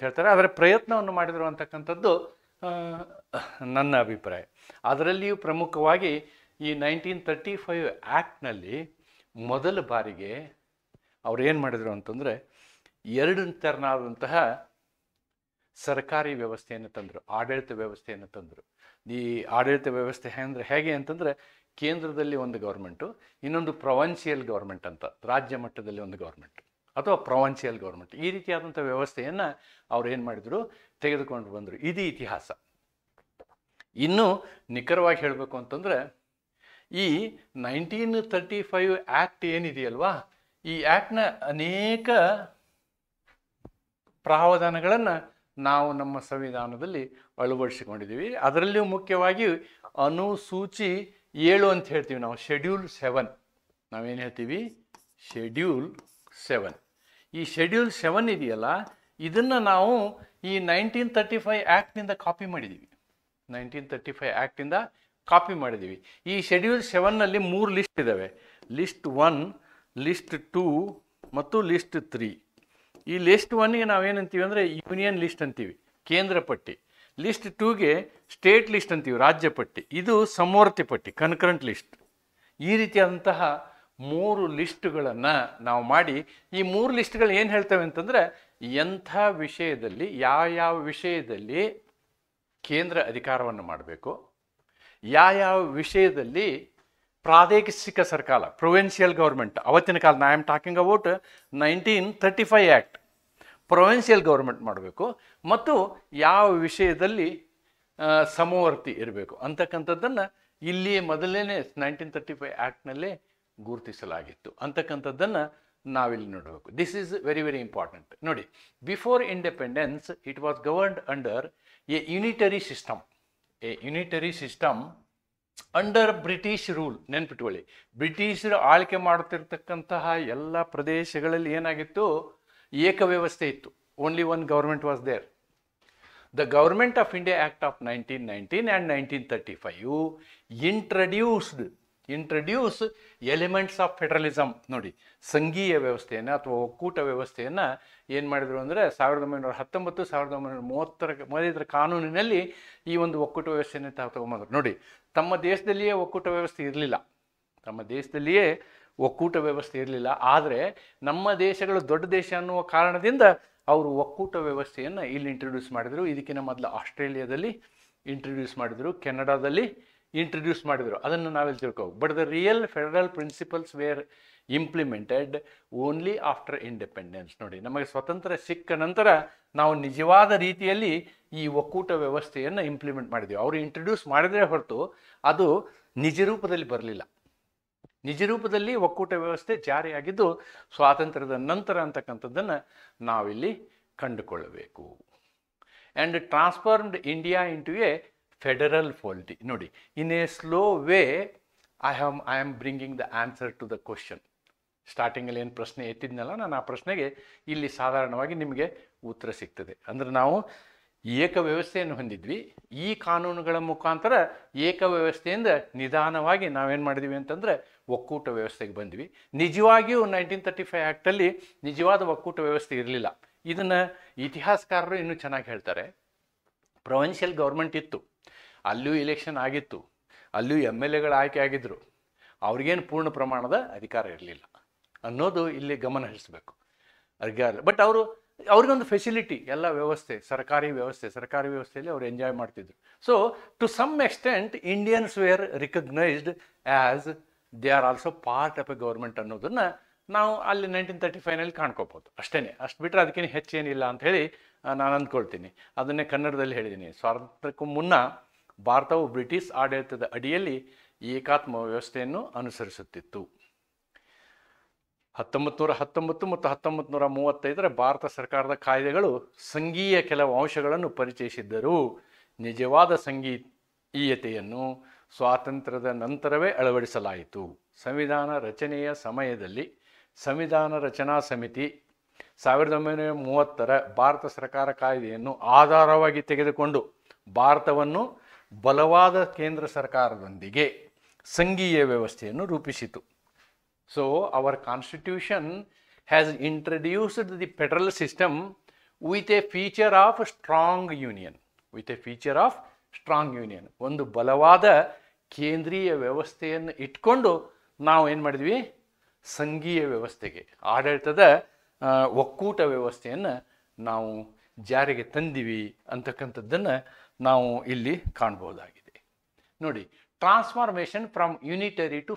ಹೇಳ್ತಾರೆ, ಆದರೆ ಪ್ರಯತ್ನವನ್ನು ಮಾಡಿದರು ಅಂತಕ್ಕಂಥದ್ದು ನನ್ನ ಅಭಿಪ್ರಾಯ. ಅದರಲ್ಲಿಯೂ ಪ್ರಮುಖವಾಗಿ ಈ 1935 ಆ್ಯಕ್ಟ್ನಲ್ಲಿ ಮೊದಲ ಬಾರಿಗೆ ಅವ್ರು ಏನು ಮಾಡಿದರು ಅಂತಂದರೆ 2 ತೆರನಾದಂತಹ ಸರ್ಕಾರಿ ವ್ಯವಸ್ಥೆಯನ್ನು ತಂದರು, ಆಡಳಿತ ವ್ಯವಸ್ಥೆಯನ್ನು ತಂದರು. ಈ ಆಡಳಿತ ವ್ಯವಸ್ಥೆ ಹೇಗೆ ಅಂತಂದರೆ ಕೇಂದ್ರದಲ್ಲಿ ಒಂದು ಗೌರ್ಮೆಂಟು, ಇನ್ನೊಂದು ಪ್ರೊವಿನ್ಷಿಯಲ್ ಗೌರ್ಮೆಂಟ್ ಅಂತ, ರಾಜ್ಯ ಮಟ್ಟದಲ್ಲಿ ಒಂದು ಗೌರ್ಮೆಂಟ್ ಅಥವಾ ಪ್ರೊವಿನ್ಷಿಯಲ್ ಗೌರ್ಮೆಂಟ್. ಈ ರೀತಿಯಾದಂಥ ವ್ಯವಸ್ಥೆಯನ್ನು ಅವ್ರು ಏನು ಮಾಡಿದರು, ತೆಗೆದುಕೊಂಡು ಬಂದರು. ಇದು ಇತಿಹಾಸ. ಇನ್ನು ನಿಖರವಾಗಿ ಹೇಳಬೇಕು ಅಂತಂದರೆ ಈ 1935 ಆ್ಯಕ್ಟ್ ಏನಿದೆಯಲ್ವಾ, ಈ ಆ್ಯಕ್ಟ್ನ ಅನೇಕ ಪ್ರಾವಧಾನಗಳನ್ನು ನಾವು ನಮ್ಮ ಸಂವಿಧಾನದಲ್ಲಿ ಅಳವಡಿಸಿಕೊಂಡಿದ್ದೀವಿ. ಅದರಲ್ಲಿಯೂ ಮುಖ್ಯವಾಗಿ ಅನುಸೂಚಿ 7 ಅಂತ ಹೇಳ್ತೀವಿ ನಾವು, ಶೆಡ್ಯೂಲ್ 7. ನಾವೇನು ಹೇಳ್ತೀವಿ, ಶೆಡ್ಯೂಲ್ 7. ಈ ಶೆಡ್ಯೂಲ್ 7 ಇದೆಯಲ್ಲ, ಇದನ್ನು ನಾವು ಈ 1935 ಆ್ಯಕ್ಟ್ನಿಂದ ಕಾಪಿ ಮಾಡಿದ್ದೀವಿ. 1935 ಆ್ಯಕ್ಟಿಂದ ಕಾಪಿ ಮಾಡಿದ್ದೀವಿ. ಈ ಶೆಡ್ಯೂಲ್ 7ನಲ್ಲಿ 3 ಲಿಸ್ಟ್ ಇದ್ದಾವೆ. ಲಿಸ್ಟ್ 1, ಲಿಸ್ಟ್ 2 ಮತ್ತು ಲಿಸ್ಟ್ 3. ಈ ಲಿಸ್ಟ್ 1ಗೆ ನಾವೇನಂತೀವಿ ಅಂದರೆ ಯೂನಿಯನ್ ಲಿಸ್ಟ್ ಅಂತೀವಿ, ಕೇಂದ್ರ ಪಟ್ಟಿ. ಲಿಸ್ಟ್ 2ಗೆ ಸ್ಟೇಟ್ ಲಿಸ್ಟ್ ಅಂತೀವಿ, ರಾಜ್ಯ ಪಟ್ಟಿ. ಇದು ಸಮವರ್ತಿ ಪಟ್ಟಿ, ಕನ್ಕರೆಂಟ್ ಲಿಸ್ಟ್. ಈ ರೀತಿಯಾದಂತಹ 3 ಲಿಸ್ಟ್ಗಳನ್ನು ನಾವು ಮಾಡಿ, ಈ 3 ಲಿಸ್ಟ್ಗಳು ಏನು ಹೇಳ್ತವೆ ಅಂತಂದರೆ ಎಂಥ ವಿಷಯದಲ್ಲಿ ಯಾವ ವಿಷಯದಲ್ಲಿ ಕೇಂದ್ರ ಅಧಿಕಾರವನ್ನು ಮಾಡಬೇಕು, ಯಾವ ವಿಷಯದಲ್ಲಿ ಪ್ರಾದೇಶಿಕ ಸರ್ಕಾರ, ಪ್ರೊವಿನ್ಷಿಯಲ್ ಗೌರ್ಮೆಂಟ್, ಅವತ್ತಿನ ಕಾಲ, I am talking about 1935 act, provincial government ಮಾಡಬೇಕು, ಮತ್ತು ಯಾವ ವಿಷಯದಲ್ಲಿ ಸಮವರ್ತಿ ಇರಬೇಕು ಅಂತಕ್ಕಂಥದ್ದನ್ನು ಇಲ್ಲಿಯೇ ಮೊದಲನೇ 1935 ಆ್ಯಕ್ಟ್ನಲ್ಲೇ ಗುರುತಿಸಲಾಗಿತ್ತು ಅಂತಕ್ಕಂಥದ್ದನ್ನು ನಾವಿಲ್ಲಿ ನೋಡಬೇಕು. This is very very important. ನೋಡಿ, before independence it was governed under a unitary system under British rule. ನೆನ್ಪಿಟ್ಕೊಳ್ಳಿ, ಬ್ರಿಟಿಷರು ಆಳ್ಕೆ ಮಾಡುತ್ತಿರ್ತಕ್ಕಂತಹ ಎಲ್ಲ ಪ್ರದೇಶಗಳಲ್ಲಿ ಏನಾಗಿತ್ತು, ಏಕವ್ಯವಸ್ಥೆ ಇತ್ತು. Only one government was there. The government of India act of 1919 and 1935 introduce elements of federalism. ನೋಡಿ, ಸಂಘೀಯ ವ್ಯವಸ್ಥೆಯನ್ನು ಅಥವಾ ಒಕ್ಕೂಟ ವ್ಯವಸ್ಥೆಯನ್ನು ಏನು ಮಾಡಿದರು ಅಂದರೆ 1919 1935 ಕಾನೂನಿನಲ್ಲಿ ಈ ಒಂದು ಒಕ್ಕೂಟ ವ್ಯವಸ್ಥೆಯನ್ನು ತಗೊಂಬಂದರು. ನೋಡಿ, ತಮ್ಮ ದೇಶದಲ್ಲಿಯೇ ಒಕ್ಕೂಟ ವ್ಯವಸ್ಥೆ ಇರಲಿಲ್ಲ, ಆದರೆ ನಮ್ಮ ದೇಶಗಳು ದೊಡ್ಡ ದೇಶ ಅನ್ನುವ ಕಾರಣದಿಂದ ಅವರು ಒಕ್ಕೂಟ ವ್ಯವಸ್ಥೆಯನ್ನು ಇಲ್ಲಿ ಇಂಟ್ರೊಡ್ಯೂಸ್ ಮಾಡಿದರು. ಇದಕ್ಕಿಂತ ಮೊದಲು ಆಸ್ಟ್ರೇಲಿಯಾದಲ್ಲಿ ಇಂಟ್ರೊಡ್ಯೂಸ್ ಮಾಡಿದರು, ಕೆನಡಾದಲ್ಲಿ ಇಂಟ್ರೊಡ್ಯೂಸ್ ಮಾಡಿದರು. ಅದನ್ನು ನಾವೆಲ್ಲಿ ತಿಳ್ಕೋಬೇಕು. But the real federal principles were implemented only after independence. ನೋಡಿ, ನಮಗೆ ಸ್ವತಂತ್ರ ಸಿಕ್ಕ ನಂತರ ನಾವು ನಿಜವಾದ ರೀತಿಯಲ್ಲಿ ಈ ಒಕ್ಕೂಟ ವ್ಯವಸ್ಥೆಯನ್ನು ಇಂಪ್ಲಿಮೆಂಟ್ ಮಾಡಿದ್ದೀವಿ. ಅವರು ಇಂಟ್ರೊಡ್ಯೂಸ್ ಮಾಡಿದರೆ ಹೊರತು ಅದು ನಿಜ ರೂಪದಲ್ಲಿ ಬರಲಿಲ್ಲ. ನಿಜ ರೂಪದಲ್ಲಿ ಒಕ್ಕೂಟ ವ್ಯವಸ್ಥೆ ಜಾರಿಯಾಗಿದ್ದು ಸ್ವಾತಂತ್ರ್ಯದ ನಂತರ ಅಂತಕ್ಕಂಥದ್ದನ್ನು ನಾವಿಲ್ಲಿ ಕಂಡುಕೊಳ್ಳಬೇಕು. And transformed India into a federal polity. ನೋಡಿ, in a slow way I am bringing the answer to the question. ಸ್ಟಾರ್ಟಿಂಗಲ್ಲಿ ಏನು ಪ್ರಶ್ನೆ ಎತ್ತಿದ್ನಲ್ಲ, ನಾನು ಆ ಪ್ರಶ್ನೆಗೆ ಇಲ್ಲಿ ಸಾಧಾರಣವಾಗಿ ನಿಮಗೆ ಉತ್ತರ ಸಿಗ್ತದೆ. ಅಂದರೆ ನಾವು ಏಕವ್ಯವಸ್ಥೆಯನ್ನು ಹೊಂದಿದ್ವಿ. ಈ ಕಾನೂನುಗಳ ಮುಖಾಂತರ ಏಕವ್ಯವಸ್ಥೆಯಿಂದ ನಿಧಾನವಾಗಿ ನಾವೇನು ಮಾಡಿದ್ವಿ ಅಂತಂದರೆ ಒಕ್ಕೂಟ ವ್ಯವಸ್ಥೆಗೆ ಬಂದ್ವಿ. ನಿಜವಾಗಿಯೂ 1935 ಆ್ಯಕ್ಟಲ್ಲಿ ನಿಜವಾದ ಒಕ್ಕೂಟ ವ್ಯವಸ್ಥೆ ಇರಲಿಲ್ಲ. ಇದನ್ನು ಇತಿಹಾಸಕಾರರು ಇನ್ನೂ ಚೆನ್ನಾಗಿ ಹೇಳ್ತಾರೆ. ಪ್ರೊವಿನ್ಷಿಯಲ್ ಗೌರ್ಮೆಂಟ್ ಇತ್ತು, ಅಲ್ಲಿಯೂ ಎಲೆಕ್ಷನ್ ಆಗಿತ್ತು, ಅಲ್ಲಿಯೂ MLAಗಳು ಆಯ್ಕೆ ಆಗಿದ್ದರು. ಅವ್ರಿಗೇನು ಪೂರ್ಣ ಪ್ರಮಾಣದ ಅಧಿಕಾರ ಇರಲಿಲ್ಲ ಅನ್ನೋದು ಇಲ್ಲಿ ಗಮನ ಹರಿಸಬೇಕು. ಬಟ್ ಅವ್ರಿಗೊಂದು ಫೆಸಿಲಿಟಿ, ಎಲ್ಲ ವ್ಯವಸ್ಥೆ, ಸರ್ಕಾರಿ ವ್ಯವಸ್ಥೆಯಲ್ಲಿ ಅವರು ಎಂಜಾಯ್ ಮಾಡ್ತಿದ್ರು. So to some extent Indians were recognised as they are also part of a government ಅನ್ನೋದನ್ನು ನಾವು ಅಲ್ಲಿ 1935ನಲ್ಲಿ ಕಾಣ್ಕೋಬೋದು. ಅಷ್ಟು ಬಿಟ್ಟರೆ ಅದಕ್ಕೇನು ಹೆಚ್ಚೇನಿಲ್ಲ ಅಂಥೇಳಿ ನಾನು ಅಂದ್ಕೊಳ್ತೀನಿ. ಅದನ್ನೇ ಕನ್ನಡದಲ್ಲಿ ಹೇಳಿದ್ದೀನಿ. ಸ್ವಾತಂತ್ರ್ಯಕ್ಕೂ ಮುನ್ನ ಭಾರತವು ಬ್ರಿಟಿಷ್ ಆಡಳಿತದ ಅಡಿಯಲ್ಲಿ ಏಕಾತ್ಮ ವ್ಯವಸ್ಥೆಯನ್ನು ಅನುಸರಿಸುತ್ತಿತ್ತು. 1919 ಮತ್ತು 1935 ಭಾರತ ಸರ್ಕಾರದ ಕಾಯ್ದೆಗಳು ಸಂಘೀಯ ಕೆಲವು ಅಂಶಗಳನ್ನು ಪರಿಚಯಿಸಿದ್ದರೂ ನಿಜವಾದ ಸಂಘೀಯತೆಯನ್ನು ಸ್ವಾತಂತ್ರ್ಯದ ನಂತರವೇ ಅಳವಡಿಸಲಾಯಿತು. ಸಂವಿಧಾನ ರಚನೆಯ ಸಮಯದಲ್ಲಿ ಸಂವಿಧಾನ ರಚನಾ ಸಮಿತಿ 1930 ಭಾರತ ಸರ್ಕಾರ ಕಾಯ್ದೆಯನ್ನು ಆಧಾರವಾಗಿ ತೆಗೆದುಕೊಂಡು ಭಾರತವನ್ನು ಬಲವಾದ ಕೇಂದ್ರ ಸರ್ಕಾರದೊಂದಿಗೆ ಸಂಘೀಯ ವ್ಯವಸ್ಥೆಯನ್ನು ರೂಪಿಸಿತು. So our constitution has introduced the federal system with a feature of strong union. With a feature of strong union. ಒಂದು ಬಲವಾದ ಕೇಂದ್ರೀಯ ವ್ಯವಸ್ಥೆಯನ್ನು ಇಟ್ಕೊಂಡು ನಾವು ಏನು ಮಾಡಿದ್ವಿ, ಸಂಘೀಯ ವ್ಯವಸ್ಥೆಗೆ ಆಡಳಿತದ ಒಕ್ಕೂಟ ವ್ಯವಸ್ಥೆಯನ್ನು ನಾವು ಜಾರಿಗೆ ತಂದಿವಿ ಅಂತಕ್ಕಂಥದ್ದನ್ನು ನಾವು ಇಲ್ಲಿ ಕಾಣ್ಬೋದಾಗಿದೆ. ನೋಡಿ, transformation from unitary to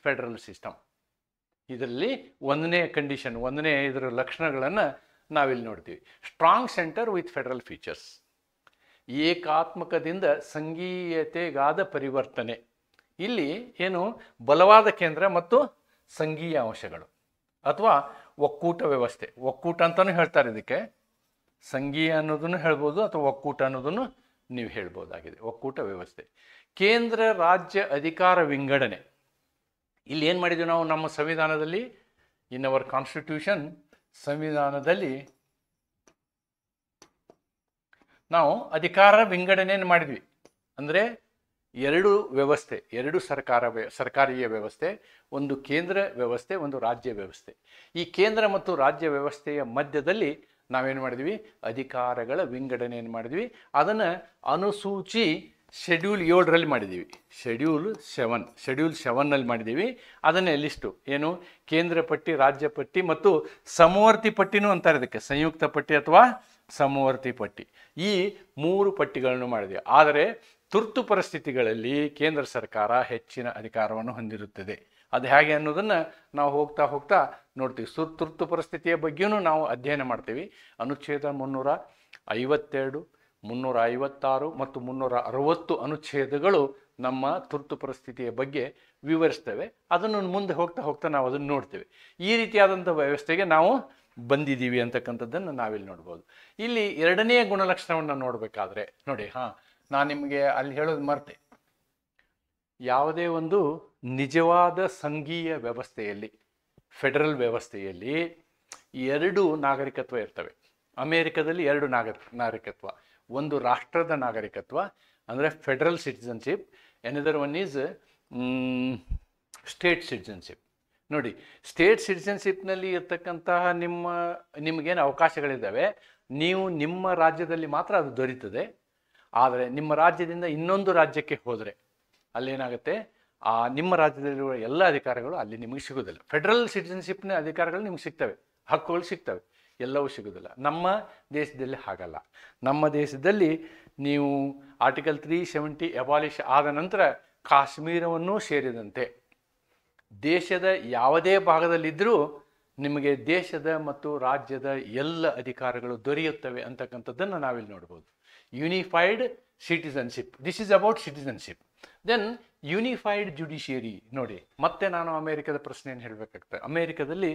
federal system. ಇದರಲ್ಲಿ ಒಂದನೇ ಕಂಡೀಷನ್, ಒಂದನೇ ಇದರ ಲಕ್ಷಣಗಳನ್ನು ನಾವಿಲ್ಲಿ ನೋಡ್ತೀವಿ. Strong centre with federal features. ಏಕಾತ್ಮಕದಿಂದ ಸಂಘೀಯತೆಗಾದ ಪರಿವರ್ತನೆ. ಇಲ್ಲಿ ಏನು, ಬಲವಾದ ಕೇಂದ್ರ ಮತ್ತು ಸಂಘೀಯ ಅಂಶಗಳು ಅಥವಾ ಒಕ್ಕೂಟ ವ್ಯವಸ್ಥೆ. ಒಕ್ಕೂಟ ಅಂತಲೂ ಹೇಳ್ತಾರೆ ಇದಕ್ಕೆ, ಸಂಘೀಯ ಅನ್ನೋದನ್ನು ಹೇಳ್ಬೋದು ಅಥವಾ ಒಕ್ಕೂಟ ಅನ್ನೋದನ್ನು ನೀವು ಹೇಳ್ಬೋದಾಗಿದೆ. ಒಕ್ಕೂಟ ವ್ಯವಸ್ಥೆ. ಕೇಂದ್ರ ರಾಜ್ಯ ಅಧಿಕಾರ ವಿಂಗಡಣೆ. ಇಲ್ಲಿ ಏನು ಮಾಡಿದ್ವಿ ನಾವು ನಮ್ಮ ಸಂವಿಧಾನದಲ್ಲಿ, ಇನ್ ಅವರ್ ಕಾನ್ಸ್ಟಿಟ್ಯೂಷನ್, ಸಂವಿಧಾನದಲ್ಲಿ ನಾವು ಅಧಿಕಾರ ವಿಂಗಡಣೆಯನ್ನು ಮಾಡಿದ್ವಿ. ಅಂದರೆ ಎರಡು ವ್ಯವಸ್ಥೆ, ಎರಡು ಸರ್ಕಾರೀಯ ವ್ಯವಸ್ಥೆ, ಒಂದು ಕೇಂದ್ರ ವ್ಯವಸ್ಥೆ, ಒಂದು ರಾಜ್ಯ ವ್ಯವಸ್ಥೆ. ಈ ಕೇಂದ್ರ ಮತ್ತು ರಾಜ್ಯ ವ್ಯವಸ್ಥೆಯ ಮಧ್ಯದಲ್ಲಿ ನಾವೇನು ಮಾಡಿದ್ವಿ, ಅಧಿಕಾರಗಳ ವಿಂಗಡಣೆಯನ್ನು ಮಾಡಿದ್ವಿ. ಅದನ್ನು ಅನುಸೂಚಿ ಶೆಡ್ಯೂಲ್ 7ರಲ್ಲಿ ಮಾಡಿದ್ದೀವಿ. ಶೆಡ್ಯೂಲ್ 7ನಲ್ಲಿ ಮಾಡಿದ್ದೀವಿ. ಅದನ್ನೇ ಲಿಸ್ಟು ಏನು, ಕೇಂದ್ರ ಪಟ್ಟಿ, ರಾಜ್ಯ ಪಟ್ಟಿ ಮತ್ತು ಸಮವರ್ತಿ ಪಟ್ಟಿನೂ ಅಂತಾರೆ ಇದಕ್ಕೆ, ಸಂಯುಕ್ತ ಪಟ್ಟಿ ಅಥವಾ ಸಮವರ್ತಿ ಪಟ್ಟಿ. ಈ 3 ಪಟ್ಟಿಗಳನ್ನು ಮಾಡಿದ್ದೀವಿ. ಆದರೆ ತುರ್ತು ಪರಿಸ್ಥಿತಿಗಳಲ್ಲಿ ಕೇಂದ್ರ ಸರ್ಕಾರ ಹೆಚ್ಚಿನ ಅಧಿಕಾರವನ್ನು ಹೊಂದಿರುತ್ತದೆ. ಅದು ಹೇಗೆ ಅನ್ನೋದನ್ನು ನಾವು ಹೋಗ್ತಾ ನೋಡ್ತೀವಿ. ತುರ್ತು ಪರಿಸ್ಥಿತಿಯ ಬಗ್ಗೆಯೂ ನಾವು ಅಧ್ಯಯನ ಮಾಡ್ತೀವಿ. ಅನುಚ್ಛೇದ 352, 356 ಮತ್ತು 360 ಅನುಚ್ಛೇದಗಳು ನಮ್ಮ ತುರ್ತು ಪರಿಸ್ಥಿತಿಯ ಬಗ್ಗೆ ವಿವರಿಸ್ತೇವೆ. ಅದನ್ನು ಮುಂದೆ ಹೋಗ್ತಾ ನಾವು ಅದನ್ನು ನೋಡ್ತೇವೆ. ಈ ರೀತಿಯಾದಂಥ ವ್ಯವಸ್ಥೆಗೆ ನಾವು ಬಂದಿದ್ದೀವಿ ಅಂತಕ್ಕಂಥದ್ದನ್ನು ನಾವಿಲ್ಲಿ ನೋಡ್ಬೋದು. ಇಲ್ಲಿ ಎರಡನೇ ಗುಣಲಕ್ಷಣವನ್ನು ನೋಡಬೇಕಾದ್ರೆ ನೋಡಿ, ನಾನು ನಿಮಗೆ ಅಲ್ಲಿ ಹೇಳೋದು ಮರ್ತೆ. ಯಾವುದೇ ಒಂದು ನಿಜವಾದ ಸಂಘೀಯ ವ್ಯವಸ್ಥೆಯಲ್ಲಿ, ಫೆಡರಲ್ ವ್ಯವಸ್ಥೆಯಲ್ಲಿ 2 ನಾಗರಿಕತ್ವ ಇರ್ತವೆ. ಅಮೇರಿಕದಲ್ಲಿ 2 ನಾಗರಿಕತ್ವ. ಒಂದು ರಾಷ್ಟ್ರದ ನಾಗರಿಕತ್ವ ಅಂದರೆ federal citizenship, another one is state citizenship. ನೋಡಿ, ಸ್ಟೇಟ್ ಸಿಟಿಸನ್ಶಿಪ್ನಲ್ಲಿ ಇರ್ತಕ್ಕಂತಹ ನಿಮಗೇನು ಅವಕಾಶಗಳಿದ್ದಾವೆ, ನೀವು ನಿಮ್ಮ ರಾಜ್ಯದಲ್ಲಿ ಮಾತ್ರ ಅದು ದೊರೀತದೆ. ಆದರೆ ನಿಮ್ಮ ರಾಜ್ಯದಿಂದ ಇನ್ನೊಂದು ರಾಜ್ಯಕ್ಕೆ ಹೋದರೆ ಅಲ್ಲೇನಾಗುತ್ತೆ, ನಿಮ್ಮ ರಾಜ್ಯದಲ್ಲಿರುವ ಎಲ್ಲ ಅಧಿಕಾರಗಳು ಅಲ್ಲಿ ನಿಮಗೆ ಸಿಗೋದಿಲ್ಲ. ಫೆಡರಲ್ ಸಿಟಿಸನ್ಶಿಪ್ನ ಅಧಿಕಾರಗಳು ನಿಮ್ಗೆ ಸಿಗ್ತವೆ, ಹಕ್ಕುಗಳು ಸಿಗ್ತವೆ, ಎಲ್ಲವೂ ಸಿಗೋದಿಲ್ಲ. ನಮ್ಮ ದೇಶದಲ್ಲಿ ಹಾಗಲ್ಲ. ನಮ್ಮ ದೇಶದಲ್ಲಿ ನೀವು ಆರ್ಟಿಕಲ್ 370 ಅಬಾಲಿಷ್ ಆದ ನಂತರ ಕಾಶ್ಮೀರವನ್ನು ಸೇರಿದಂತೆ ದೇಶದ ಯಾವುದೇ ಭಾಗದಲ್ಲಿದ್ದರೂ ನಿಮಗೆ ದೇಶದ ಮತ್ತು ರಾಜ್ಯದ ಎಲ್ಲ ಅಧಿಕಾರಗಳು ದೊರೆಯುತ್ತವೆ ಅಂತಕ್ಕಂಥದ್ದನ್ನು ನಾವಿಲ್ಲಿ ನೋಡ್ಬೋದು. Unified citizenship, this is about citizenship. Then unified judiciary. ನೋಡಿ, ಮತ್ತೆ ನಾನು ಅಮೇರಿಕದ ಪ್ರಶ್ನೆಯನ್ನು ಹೇಳಬೇಕಾಗ್ತದೆ. ಅಮೇರಿಕದಲ್ಲಿ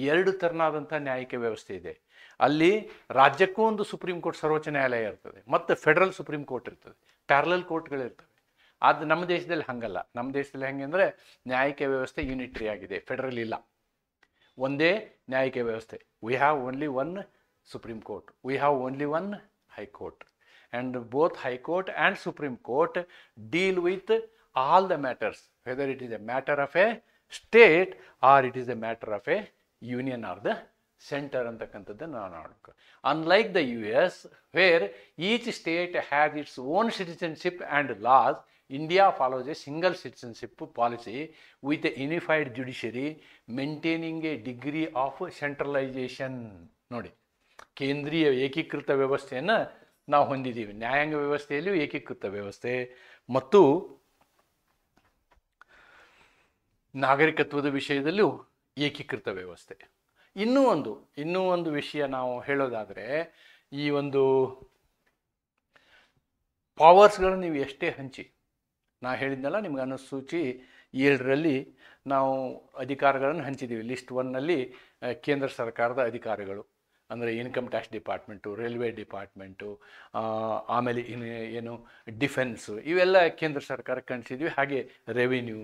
2 ಥರನಾದಂಥ ನ್ಯಾಯಿಕ ವ್ಯವಸ್ಥೆ ಇದೆ. ಅಲ್ಲಿ ರಾಜ್ಯಕ್ಕೂ ಒಂದು ಸುಪ್ರೀಂ ಕೋರ್ಟ್, ಸರ್ವೋಚ್ಚ ನ್ಯಾಯಾಲಯ ಇರ್ತದೆ, ಮತ್ತು ಫೆಡರಲ್ ಸುಪ್ರೀಂ ಕೋರ್ಟ್ ಇರ್ತದೆ, ಪ್ಯಾರಲಲ್ ಕೋರ್ಟ್ಗಳಿರ್ತವೆ. ಅದು ನಮ್ಮ ದೇಶದಲ್ಲಿ ಹಂಗಲ್ಲ. ನಮ್ಮ ದೇಶದಲ್ಲಿ ಹೆಂಗೆ ಅಂದರೆ ನ್ಯಾಯಿಕ ವ್ಯವಸ್ಥೆ ಯೂನಿಟ್ರಿ ಆಗಿದೆ, ಫೆಡರಲ್ ಇಲ್ಲ. ಒಂದೇ ನ್ಯಾಯಿಕ ವ್ಯವಸ್ಥೆ. We have only 1 supreme court, we have only 1 high court. And both High Court and Supreme Court deal with all the matters, whether it is a matter of a state or it is a matter of a union or the center ಅಂತಕ್ಕಂಥದ್ದನ್ನು ನಾವು ನೋಡಬೇಕು. Unlike the US, where each state has its own citizenship and laws, India follows a single citizenship policy with a unified judiciary, maintaining a degree of centralization. ನೋಡಿ, ಕೇಂದ್ರೀಯ ಏಕೀಕೃತ ವ್ಯವಸ್ಥೆಯನ್ನು ನಾವು ಹೊಂದಿದ್ದೀವಿ. ನ್ಯಾಯಾಂಗ ವ್ಯವಸ್ಥೆಯಲ್ಲಿಯೂ ಏಕೀಕೃತ ವ್ಯವಸ್ಥೆ ಮತ್ತು ನಾಗರಿಕತ್ವದ ವಿಷಯದಲ್ಲೂ ಏಕೀಕೃತ ವ್ಯವಸ್ಥೆ. ಇನ್ನೂ ಒಂದು ವಿಷಯ ನಾವು ಹೇಳೋದಾದರೆ, ಈ ಒಂದು ಪವರ್ಸ್ಗಳನ್ನು ನೀವು ಎಷ್ಟೇ ಹಂಚಿ, ನಾ ಹೇಳಿದ್ನಲ್ಲ ನಿಮ್ಗೆ ಅನುಸೂಚಿ 7ರಲ್ಲಿ ನಾವು ಅಧಿಕಾರಗಳನ್ನು ಹಂಚಿದ್ದೀವಿ. ಲಿಸ್ಟ್ 1ನಲ್ಲಿ ಕೇಂದ್ರ ಸರ್ಕಾರದ ಅಧಿಕಾರಿಗಳು ಅಂದರೆ income tax department, railway department, ಆಮೇಲೆ ಏನು ಡಿಫೆನ್ಸು, ಇವೆಲ್ಲ ಕೇಂದ್ರ ಸರ್ಕಾರಕ್ಕೆ ಹಂಚಿದ್ವಿ. ಹಾಗೆ ರೆವಿನ್ಯೂ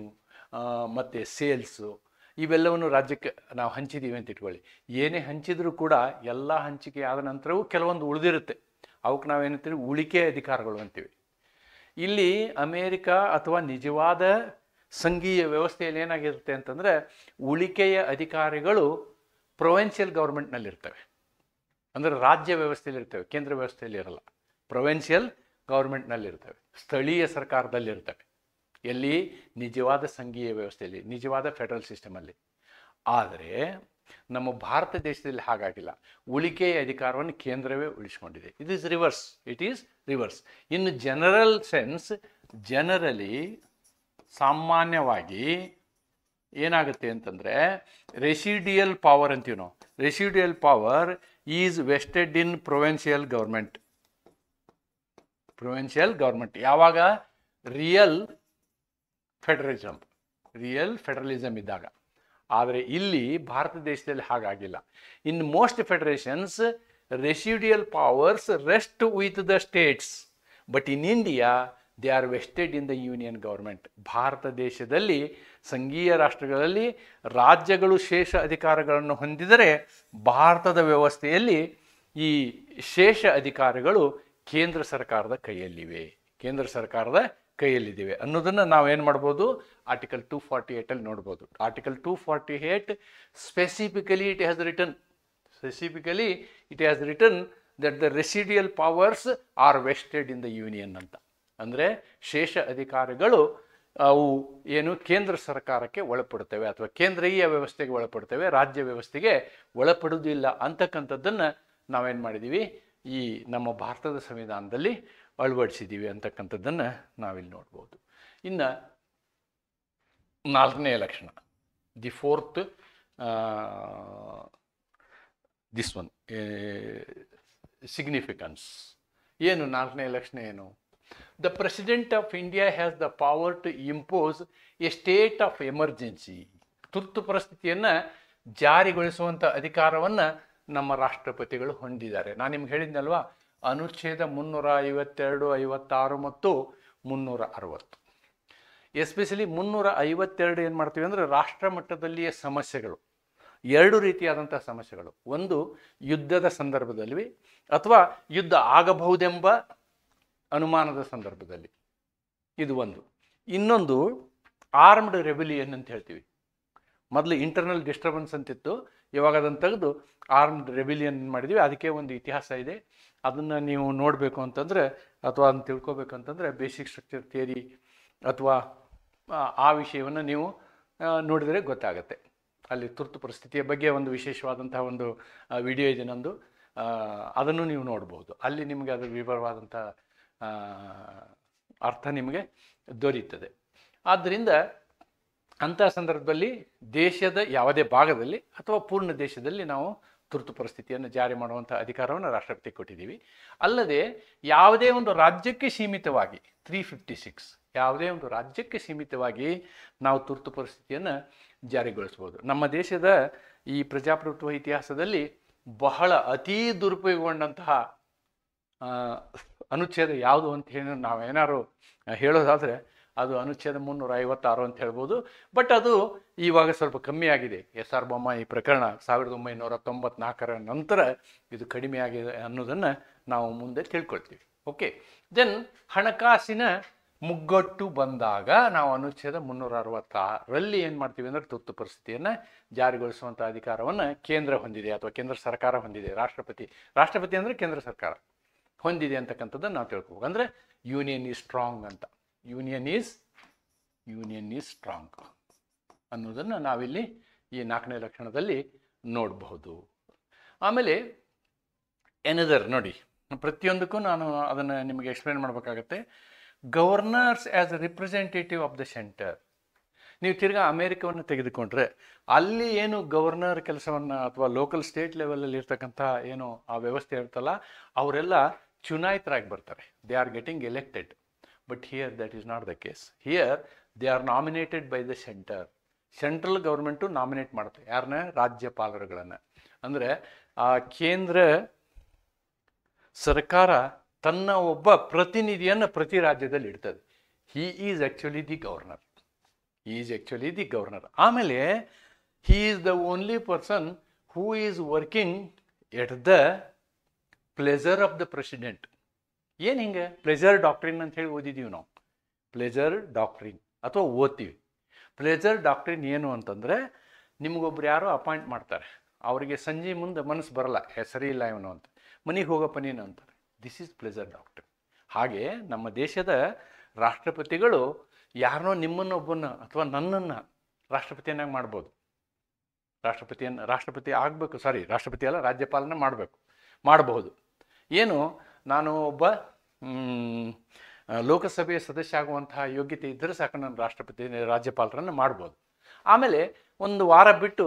ಮತ್ತು ಸೇಲ್ಸು ಇವೆಲ್ಲವನ್ನು ರಾಜ್ಯಕ್ಕೆ ನಾವು ಹಂಚಿದ್ದೀವಿ ಅಂತ ಇಟ್ಕೊಳ್ಳಿ. ಏನೇ ಹಂಚಿದರೂ ಕೂಡ ಎಲ್ಲ ಹಂಚಿಕೆ ಆದ ನಂತರವೂ ಕೆಲವೊಂದು ಉಳಿದಿರುತ್ತೆ. ಅವಕ್ಕೆ ನಾವೇನಂತೀವಿ ಉಳಿಕೆ ಅಧಿಕಾರಗಳು ಅಂತೀವಿ. ಇಲ್ಲಿ ಅಮೇರಿಕಾ ಅಥವಾ ನಿಜವಾದ ಸಂಘೀಯ ವ್ಯವಸ್ಥೆಯಲ್ಲಿ ಏನಾಗಿರುತ್ತೆ ಅಂತಂದರೆ ಉಳಿಕೆಯ ಅಧಿಕಾರಿಗಳು ಪ್ರೊವಿನ್ಷಿಯಲ್ ಗೌರ್ಮೆಂಟ್ನಲ್ಲಿರ್ತವೆ, ಅಂದರೆ ರಾಜ್ಯ ವ್ಯವಸ್ಥೆಯಲ್ಲಿರ್ತವೆ, ಕೇಂದ್ರ ವ್ಯವಸ್ಥೆಯಲ್ಲಿ ಇರಲ್ಲ. ಪ್ರೊವಿನ್ಷಿಯಲ್ ಗೌರ್ಮೆಂಟ್ನಲ್ಲಿರ್ತವೆ, ಸ್ಥಳೀಯ ಸರ್ಕಾರದಲ್ಲಿರ್ತವೆ. ಎಲ್ಲಿ? ನಿಜವಾದ ಸಂಘೀಯ ವ್ಯವಸ್ಥೆಯಲ್ಲಿ, ನಿಜವಾದ ಫೆಡರಲ್ ಸಿಸ್ಟಮಲ್ಲಿ. ಆದರೆ ನಮ್ಮ ಭಾರತ ದೇಶದಲ್ಲಿ ಹಾಗಾಗಿಲ್ಲ. ಉಳಿಕೆಯ ಅಧಿಕಾರವನ್ನು ಕೇಂದ್ರವೇ ಉಳಿಸ್ಕೊಂಡಿದೆ. It is reverse. ಇನ್ನು ಜನರಲ್ ಸೆನ್ಸ್, ಜನರಲಿ ಸಾಮಾನ್ಯವಾಗಿ ಏನಾಗುತ್ತೆ ಅಂತಂದರೆ ರೆಸಿಡಿಯಲ್ ಪವರ್ ಅಂತೀವಿ ನಾವು. Residual power is vested in provincial government. ಯಾವಾಗ? ರಿಯಲ್ ಫೆಡರಲಿಸಮ್ ಇದ್ದಾಗ. ಆದರೆ ಇಲ್ಲಿ ಭಾರತ ದೇಶದಲ್ಲಿ ಹಾಗಾಗಿಲ್ಲ. In most federations residual powers rest with the states, but in India they are vested in the union government. ಭಾರತ ದೇಶದಲ್ಲಿ ಸಂಘೀಯ ರಾಷ್ಟ್ರಗಳಲ್ಲಿ ರಾಜ್ಯಗಳು ಶೇಷ ಅಧಿಕಾರಗಳನ್ನು ಹೊಂದಿದರೆ, ಭಾರತದ ವ್ಯವಸ್ಥೆಯಲ್ಲಿ ಈ ಶೇಷ ಅಧಿಕಾರಗಳು ಕೇಂದ್ರ ಸರ್ಕಾರದ ಕೈಯಲ್ಲಿವೆ ಅನ್ನೋದನ್ನು ನಾವೇನು ಮಾಡ್ಬೋದು? ಆರ್ಟಿಕಲ್ 248 ನೋಡ್ಬೋದು. Article 248 specifically it has written that the residual powers are vested in the union ಅಂತ. ಅಂದರೆ ಶೇಷ ಅಧಿಕಾರಿಗಳು ಅವು ಏನು ಕೇಂದ್ರ ಸರ್ಕಾರಕ್ಕೆ ಒಳಪಡುತ್ತವೆ ಅಥವಾ ಕೇಂದ್ರೀಯ ವ್ಯವಸ್ಥೆಗೆ ಒಳಪಡುತ್ತವೆ, ರಾಜ್ಯ ವ್ಯವಸ್ಥೆಗೆ ಒಳಪಡುವುದಿಲ್ಲ ಅಂತಕ್ಕಂಥದ್ದನ್ನು ನಾವೇನು ಮಾಡಿದ್ದೀವಿ? ಈ ನಮ್ಮ ಭಾರತದ ಸಂವಿಧಾನದಲ್ಲಿ ಅಳವಡಿಸಿದ್ದೀವಿ ಅಂತಕ್ಕಂಥದ್ದನ್ನು ನಾವಿಲ್ಲಿ ನೋಡ್ಬೋದು. ಇನ್ನು 4ನೇ ಲಕ್ಷಣ, the fourth, this one significance ಏನು? 4ನೇ ಲಕ್ಷಣ ಏನು? The president of India has the power to impose a state of emergency. ತುರ್ತು ಪರಿಸ್ಥಿತಿಯನ್ನು ಜಾರಿಗೊಳಿಸುವಂಥ ಅಧಿಕಾರವನ್ನು ನಮ್ಮ ರಾಷ್ಟ್ರಪತಿಗಳು ಹೊಂದಿದ್ದಾರೆ. ನಾನು ನಿಮ್ಗೆ ಹೇಳಿದ್ನಲ್ವಾ, ಅನುಚ್ಛೇದ 352, 56 ಮತ್ತು 360. ಎಸ್ಪೆಷಲಿ 352 ಏನು ಮಾಡ್ತೀವಿ ಅಂದರೆ ರಾಷ್ಟ್ರ ಮಟ್ಟದಲ್ಲಿಯ ಸಮಸ್ಯೆಗಳು, 2 ರೀತಿಯಾದಂಥ ಸಮಸ್ಯೆಗಳು. ಒಂದು ಯುದ್ಧದ ಸಂದರ್ಭದಲ್ಲಿ ಅಥವಾ ಯುದ್ಧ ಆಗಬಹುದೆಂಬ ಅನುಮಾನದ ಸಂದರ್ಭದಲ್ಲಿ, ಇದು ಒಂದು. ಇನ್ನೊಂದು ಆರ್ಮ್ಡ್ ರೆಬಿಲಿಯನ್ ಅಂತ ಹೇಳ್ತೀವಿ. ಮೊದಲು ಇಂಟರ್ನಲ್ ಡಿಸ್ಟರ್ಬೆನ್ಸ್ ಅಂತಿತ್ತು, ಇವಾಗ ಅದನ್ನು ತೆಗೆದು ಆರ್ಮ್ಡ್ ರೆಬಿಲಿಯನ್ ಮಾಡಿದ್ವಿ. ಅದಕ್ಕೆ ಒಂದು ಇತಿಹಾಸ ಇದೆ. ಅದನ್ನು ನೀವು ನೋಡಬೇಕು ಅಂತಂದರೆ ಅಥವಾ ಅದನ್ನು ತಿಳ್ಕೊಬೇಕು ಅಂತಂದರೆ ಬೇಸಿಕ್ ಸ್ಟ್ರಕ್ಚರ್ ಥಿಯರಿ ಅಥವಾ ಆ ವಿಷಯವನ್ನು ನೀವು ನೋಡಿದರೆ ಗೊತ್ತಾಗುತ್ತೆ. ಅಲ್ಲಿ ತುರ್ತು ಪರಿಸ್ಥಿತಿಯ ಬಗ್ಗೆ ಒಂದು ವಿಶೇಷವಾದಂತಹ ಒಂದು ವಿಡಿಯೋ ಇದೆ ನಂದು, ಅದನ್ನು ನೀವು ನೋಡ್ಬೋದು. ಅಲ್ಲಿ ನಿಮಗೆ ಅದರ ವಿವರವಾದಂಥ ಅರ್ಥ ನಿಮಗೆ ದೊರೆಯುತ್ತದೆ. ಆದ್ದರಿಂದ ಅಂಥ ಸಂದರ್ಭದಲ್ಲಿ ದೇಶದ ಯಾವುದೇ ಭಾಗದಲ್ಲಿ ಅಥವಾ ಪೂರ್ಣ ದೇಶದಲ್ಲಿ ನಾವು ತುರ್ತು ಪರಿಸ್ಥಿತಿಯನ್ನು ಜಾರಿ ಮಾಡುವಂಥ ಅಧಿಕಾರವನ್ನು ರಾಷ್ಟ್ರಪತಿ ಕೊಟ್ಟಿದ್ದೀವಿ. ಅಲ್ಲದೆ ಯಾವುದೇ ಒಂದು ರಾಜ್ಯಕ್ಕೆ ಸೀಮಿತವಾಗಿ 356 ಯಾವುದೇ ಒಂದು ರಾಜ್ಯಕ್ಕೆ ಸೀಮಿತವಾಗಿ ನಾವು ತುರ್ತು ಪರಿಸ್ಥಿತಿಯನ್ನು ಜಾರಿಗೊಳಿಸ್ಬೋದು. ನಮ್ಮ ದೇಶದ ಈ ಪ್ರಜಾಪ್ರಭುತ್ವ ಇತಿಹಾಸದಲ್ಲಿ ಬಹಳ ಅತೀ ದುರುಪಯೋಗಗೊಂಡಂತಹ ಅನುಚ್ಛೇದ ಯಾವುದು ಅಂತ ಹೇಳಿ ನಾವೇನಾದ್ರು ಹೇಳೋದಾದರೆ ಅದು ಅನುಚ್ಛೇದ 356 ಅಂತ ಹೇಳ್ಬೋದು. ಬಟ್ ಅದು ಇವಾಗ ಸ್ವಲ್ಪ ಕಮ್ಮಿ ಆಗಿದೆ. SR ಬೊಮ್ಮಾಯಿ ಪ್ರಕರಣ 1994 ನಂತರ ಇದು ಕಡಿಮೆ ಆಗಿದೆ ಅನ್ನೋದನ್ನು ನಾವು ಮುಂದೆ ತಿಳ್ಕೊಳ್ತೀವಿ. ಓಕೆ, ದೆನ್ ಹಣಕಾಸಿನ ಮುಗ್ಗಟ್ಟು ಬಂದಾಗ ನಾವು ಅನುಚ್ಛೇದ 366ರಲ್ಲಿ ಏನು ಮಾಡ್ತೀವಿ ಅಂದರೆ ತುರ್ತು ಪರಿಸ್ಥಿತಿಯನ್ನು ಜಾರಿಗೊಳಿಸುವಂಥ ಅಧಿಕಾರವನ್ನು ಕೇಂದ್ರ ಹೊಂದಿದೆ ಅಥವಾ ಕೇಂದ್ರ ಸರ್ಕಾರ ಹೊಂದಿದೆ. ರಾಷ್ಟ್ರಪತಿ ಅಂದರೆ ಕೇಂದ್ರ ಸರ್ಕಾರ ಹೊಂದಿದೆ ಅಂತಕ್ಕಂಥದ್ದನ್ನು ನಾವು ತಿಳ್ಕೊಬೇಕು. ಅಂದರೆ ಯೂನಿಯನ್ ಈಸ್ ಸ್ಟ್ರಾಂಗ್ ಅಂತ. ಯೂನಿಯನ್ ಈಸ್ ಸ್ಟ್ರಾಂಗ್ ಅನ್ನೋದನ್ನು ನಾವಿಲ್ಲಿ ಈ 4ನೇ ಲಕ್ಷಣದಲ್ಲಿ ನೋಡಬಹುದು. ಆಮೇಲೆ ಎನದರ್ ನೋಡಿ, ಪ್ರತಿಯೊಂದಕ್ಕೂ ನಾನು ಅದನ್ನು ನಿಮಗೆ ಎಕ್ಸ್ಪ್ಲೇನ್ ಮಾಡಬೇಕಾಗತ್ತೆ. Governors as A representative of the centre. ನೀವು ತಿರ್ಗಾ ಅಮೇರಿಕವನ್ನು ತೆಗೆದುಕೊಂಡ್ರೆ ಅಲ್ಲಿ ಏನು ಗವರ್ನರ್ ಕೆಲಸವನ್ನು ಅಥವಾ ಲೋಕಲ್ ಸ್ಟೇಟ್ ಲೆವೆಲಲ್ಲಿ ಇರ್ತಕ್ಕಂಥ ಏನು ಆ ವ್ಯವಸ್ಥೆ ಇರ್ತಲ್ಲ, ಅವರೆಲ್ಲ ಚುನಾಯಿತರಾಗಿ ಬರ್ತಾರೆ. They are getting elected. But here that is not the case. Here they are nominated by the central government nominate ಮಾಡುತ್ತೆ ಯಾರನ್ನ? ರಾಜ್ಯಪಾಲರುಗಳನ್ನು. ಅಂದರೆ ಆ ಕೇಂದ್ರ ಸರ್ಕಾರ ತನ್ನ ಒಬ್ಬ ಪ್ರತಿನಿಧಿಯನ್ನು ಪ್ರತಿ ರಾಜ್ಯದಲ್ಲಿ ಇಡ್ತದೆ. He is actually the governor. ಆಮೇಲೆ he is the only person who is working at the pleasure of the president. ಏನು ಹಿಂಗೆ ಪ್ಲೆಜರ್ ಡಾಕ್ಟ್ರಿನ್ ಅಂತ ಹೇಳಿ ಓದಿದ್ದೀವಿ ನಾವು. ಪ್ಲೆಜರ್ ಡಾಕ್ಟ್ರಿನ್ ಅಥವಾ ಓದ್ತೀವಿ. ಪ್ಲೆಜರ್ ಡಾಕ್ಟ್ರಿನ್ ಏನು ಅಂತಂದರೆ, ನಿಮಗೊಬ್ರು ಯಾರೋ ಅಪಾಯಿಂಟ್ ಮಾಡ್ತಾರೆ, ಅವರಿಗೆ ಸಂಜೆ ಮುಂದೆ ಮನಸ್ಸು ಬರಲ್ಲ, ಸರಿ ಇಲ್ಲ ಇವನು ಅಂತ, ಮನೆಗೆ ಹೋಗಪ್ಪ ನೀನು ಅಂತಾರೆ. This is pleasure doctrine. ಹಾಗೆ ನಮ್ಮ ದೇಶದ ರಾಷ್ಟ್ರಪತಿಗಳು ಯಾರನ್ನೋ ನಿಮ್ಮನ್ನೊಬ್ಬನ ಅಥವಾ ನನ್ನನ್ನು ರಾಷ್ಟ್ರಪತಿಯನ್ನಾಗಿ ಮಾಡ್ಬೋದು. ರಾಷ್ಟ್ರಪತಿ ಅಲ್ಲ, ರಾಜ್ಯಪಾಲನೆ ಮಾಡಬಹುದು. ಏನು, ನಾನು ಒಬ್ಬ ಲೋಕಸಭೆಯ ಸದಸ್ಯ ಆಗುವಂತಹ ಯೋಗ್ಯತೆ ಇದ್ದರೆ ಸಾಕು, ನಾನು ರಾಜ್ಯಪಾಲರನ್ನು ಮಾಡ್ಬೋದು. ಆಮೇಲೆ ಒಂದು ವಾರ ಬಿಟ್ಟು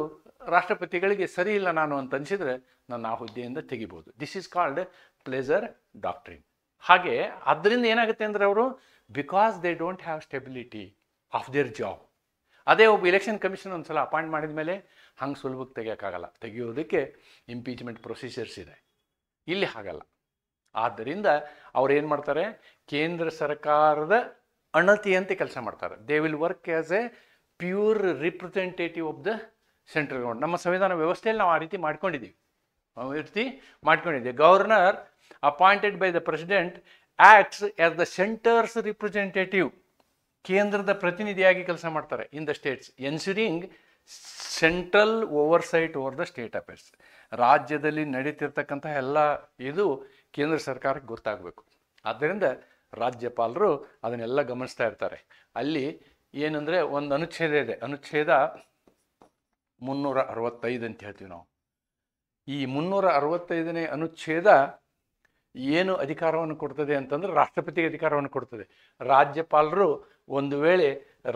ರಾಷ್ಟ್ರಪತಿಗಳಿಗೆ ಸರಿ ಇಲ್ಲ ನಾನು ಅಂತ ಅನಿಸಿದರೆ ನಾನು ಆ ಹುದ್ದೆಯಿಂದ ತೆಗಿಬೋದು. This is called pleasure doctrine. ಹಾಗೆ ಅದರಿಂದ ಏನಾಗುತ್ತೆ ಅಂದರೆ, ಅವರು because they don't have stability of their job. ಅದೇ ಒಬ್ಬ ಎಲೆಕ್ಷನ್ ಕಮಿಷನ್ ಒಂದು ಸಲ ಅಪಾಯಿಂಟ್ ಮಾಡಿದ ಮೇಲೆ ಹಂಗೆ ಸುಲಭಕ್ಕೆ ತೆಗಿಯೋಕ್ಕಾಗಲ್ಲ. ತೆಗೆಯೋದಕ್ಕೆ ಇಂಪೀಚ್ಮೆಂಟ್ ಪ್ರೊಸೀಜರ್ಸ್ ಇದೆ. ಇಲ್ಲಿ ಹಾಗಲ್ಲ. ಆದ್ದರಿಂದ ಅವ್ರು ಏನು ಮಾಡ್ತಾರೆ, ಕೇಂದ್ರ ಸರ್ಕಾರದ ಅಣತಿಯಂತೆ ಕೆಲಸ ಮಾಡ್ತಾರೆ. They will work as A pure representative of the central government. ನಮ್ಮ ಸಂವಿಧಾನ ವ್ಯವಸ್ಥೆಯಲ್ಲಿ ನಾವು ಆ ರೀತಿ ಮಾಡ್ಕೊಂಡಿದ್ದೀವಿ. Governor appointed by the president acts as the centres representative. ಕೇಂದ್ರದ ಪ್ರತಿನಿಧಿಯಾಗಿ ಕೆಲಸ ಮಾಡ್ತಾರೆ in the States, ensuring central oversight over the state affairs. ರಾಜ್ಯದಲ್ಲಿ ನಡೀತಿರ್ತಕ್ಕಂಥ ಎಲ್ಲ ಇದು ಕೇಂದ್ರ ಸರ್ಕಾರಕ್ಕೆ ಗೊತ್ತಾಗಬೇಕು. ಆದ್ದರಿಂದ ರಾಜ್ಯಪಾಲರು ಅದನ್ನೆಲ್ಲ ಗಮನಿಸ್ತಾ ಇರ್ತಾರೆ. ಅಲ್ಲಿ ಏನಂದರೆ ಒಂದು ಅನುಚ್ಛೇದ ಇದೆ, ಅನುಚ್ಛೇದ 365 ಅಂತ ಹೇಳ್ತೀವಿ ನಾವು. ಈ 365ನೇ ಅನುಚ್ಛೇದ ಏನು ಅಧಿಕಾರವನ್ನು ಕೊಡ್ತದೆ ಅಂತಂದರೆ, ರಾಷ್ಟ್ರಪತಿಗೆ ಅಧಿಕಾರವನ್ನು ಕೊಡ್ತದೆ. ರಾಜ್ಯಪಾಲರು ಒಂದು ವೇಳೆ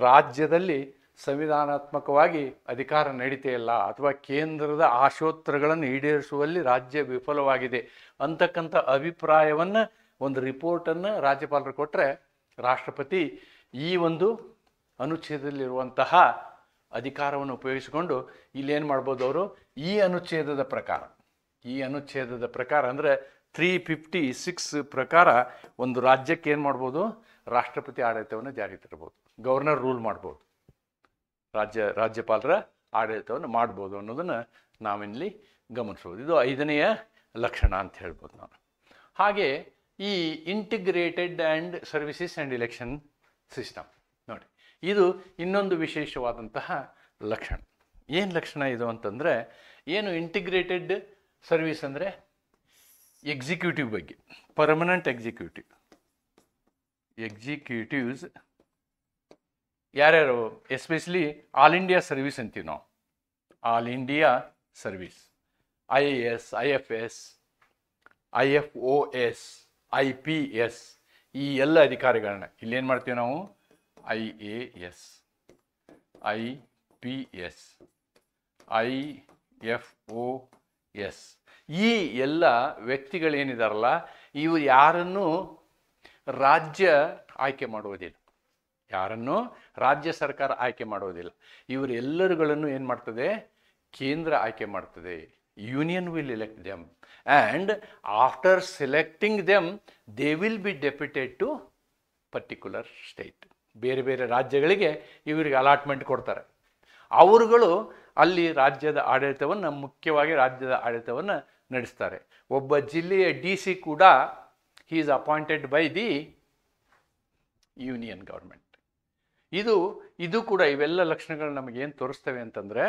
ರಾಜ್ಯದಲ್ಲಿ ಸಂವಿಧಾನಾತ್ಮಕವಾಗಿ ಅಧಿಕಾರ ನಡೀತೇ ಇಲ್ಲ ಅಥವಾ ಕೇಂದ್ರದ ಆಶೋತ್ತರಗಳನ್ನು ಈಡೇರಿಸುವಲ್ಲಿ ರಾಜ್ಯ ವಿಫಲವಾಗಿದೆ ಅಂತಕ್ಕಂಥ ಅಭಿಪ್ರಾಯವನ್ನು, ಒಂದು ರಿಪೋರ್ಟನ್ನು ರಾಜ್ಯಪಾಲರು ಕೊಟ್ಟರೆ, ರಾಷ್ಟ್ರಪತಿ ಈ ಒಂದು ಅನುಚ್ಛೇದದಲ್ಲಿರುವಂತಹ ಅಧಿಕಾರವನ್ನು ಉಪಯೋಗಿಸಿಕೊಂಡು ಇಲ್ಲೇನು ಮಾಡ್ಬೋದು ಅವರು, ಈ ಅನುಚ್ಛೇದದ ಪ್ರಕಾರ ಅಂದರೆ 356 ಪ್ರಕಾರ ಒಂದು ರಾಜ್ಯಕ್ಕೆ ಏನು ಮಾಡ್ಬೋದು, ರಾಷ್ಟ್ರಪತಿ ಆಡಳಿತವನ್ನು ಜಾರಿಗೆ ತರಬಹುದು. ಗವರ್ನರ್ ರೂಲ್ ಮಾಡ್ಬೋದು, ರಾಜ್ಯಪಾಲರ ಆಡಳಿತವನ್ನು ಮಾಡ್ಬೋದು ಅನ್ನೋದನ್ನು ನಾವಿಲ್ಲಿ ಗಮನಿಸ್ಬೋದು. ಇದು 5ನೆಯ ಲಕ್ಷಣ ಅಂತ ಹೇಳ್ಬೋದು ನಾನು. ಹಾಗೆ ಈ integrated and services and election system ನೋಡಿ, ಇದು ಇನ್ನೊಂದು ವಿಶೇಷವಾದಂತಹ ಲಕ್ಷಣ. ಏನು ಲಕ್ಷಣ ಇದು ಅಂತಂದರೆ, ಏನು ಇಂಟಿಗ್ರೇಟೆಡ್ ಸರ್ವಿಸ್ ಅಂದರೆ ಎಕ್ಸಿಕ್ಯೂಟಿವ್ ಬಗ್ಗೆ, ಪರ್ಮನೆಂಟ್ ಎಕ್ಸಿಕ್ಯೂಟಿವ್ಸ್ ಯಾರ್ಯಾರು, ಎಸ್ಪೆಷಲಿ ಆಲ್ ಇಂಡಿಯಾ ಸರ್ವಿಸ್ ಅಂತೀವಿ ನಾವು. All India service, IAS, IFS, IFOS, IPS, ಈ ಎಲ್ಲ ಅಧಿಕಾರಿಗಳನ್ನ ಇಲ್ಲೇನು ಮಾಡ್ತೀವಿ ನಾವು, IAS, IPS, IFOS, ಈ ಎಲ್ಲ ವ್ಯಕ್ತಿಗಳೇನಿದಾರಲ್ಲ, ಇವು ಯಾರನ್ನು ರಾಜ್ಯ ಆಯ್ಕೆ ಮಾಡುವುದಿಲ್ಲ, ರಾಜ್ಯ ಸರ್ಕಾರ ಆಯ್ಕೆ ಮಾಡೋದಿಲ್ಲ. ಇವರೆಲ್ಲರುಗಳನ್ನು ಏನು ಮಾಡ್ತದೆ, ಕೇಂದ್ರ ಆಯ್ಕೆ ಮಾಡ್ತದೆ. Union will elect them and after selecting them they will be deputed to particular state. ಬೇರೆ ಬೇರೆ ರಾಜ್ಯಗಳಿಗೆ ಇವರಿಗೆ ಅಲಾಟ್ಮೆಂಟ್ ಕೊಡ್ತಾರೆ. ಅವರುಗಳು ಅಲ್ಲಿ ಮುಖ್ಯವಾಗಿ ರಾಜ್ಯದ ಆಡಳಿತವನ್ನು ನಡೆಸ್ತಾರೆ. ಒಬ್ಬ ಜಿಲ್ಲೆಯ DC ಕೂಡ he is appointed by the union government. ಇದು ಕೂಡ ಇವೆಲ್ಲ ಲಕ್ಷಣಗಳು ನಮಗೇನು ತೋರಿಸ್ತವೆ ಅಂತಂದರೆ,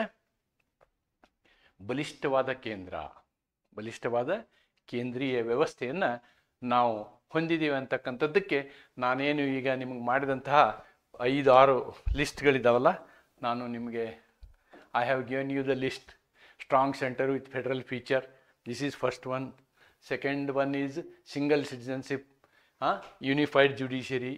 ಬಲಿಷ್ಠವಾದ ಕೇಂದ್ರೀಯ ವ್ಯವಸ್ಥೆಯನ್ನು ನಾವು ಹೊಂದಿದ್ದೀವಿ ಅಂತಕ್ಕಂಥದ್ದಕ್ಕೆ ನಾನೇನು ಈಗ ನಿಮಗೆ ಮಾಡಿದಂತಹ 5-6 ಲಿಸ್ಟ್ಗಳಿದ್ದಾವಲ್ಲ, ನಾನು ನಿಮಗೆ I have given you the list. Strong centre with federal feature, this is first one. Second one is single citizenship, unified judiciary.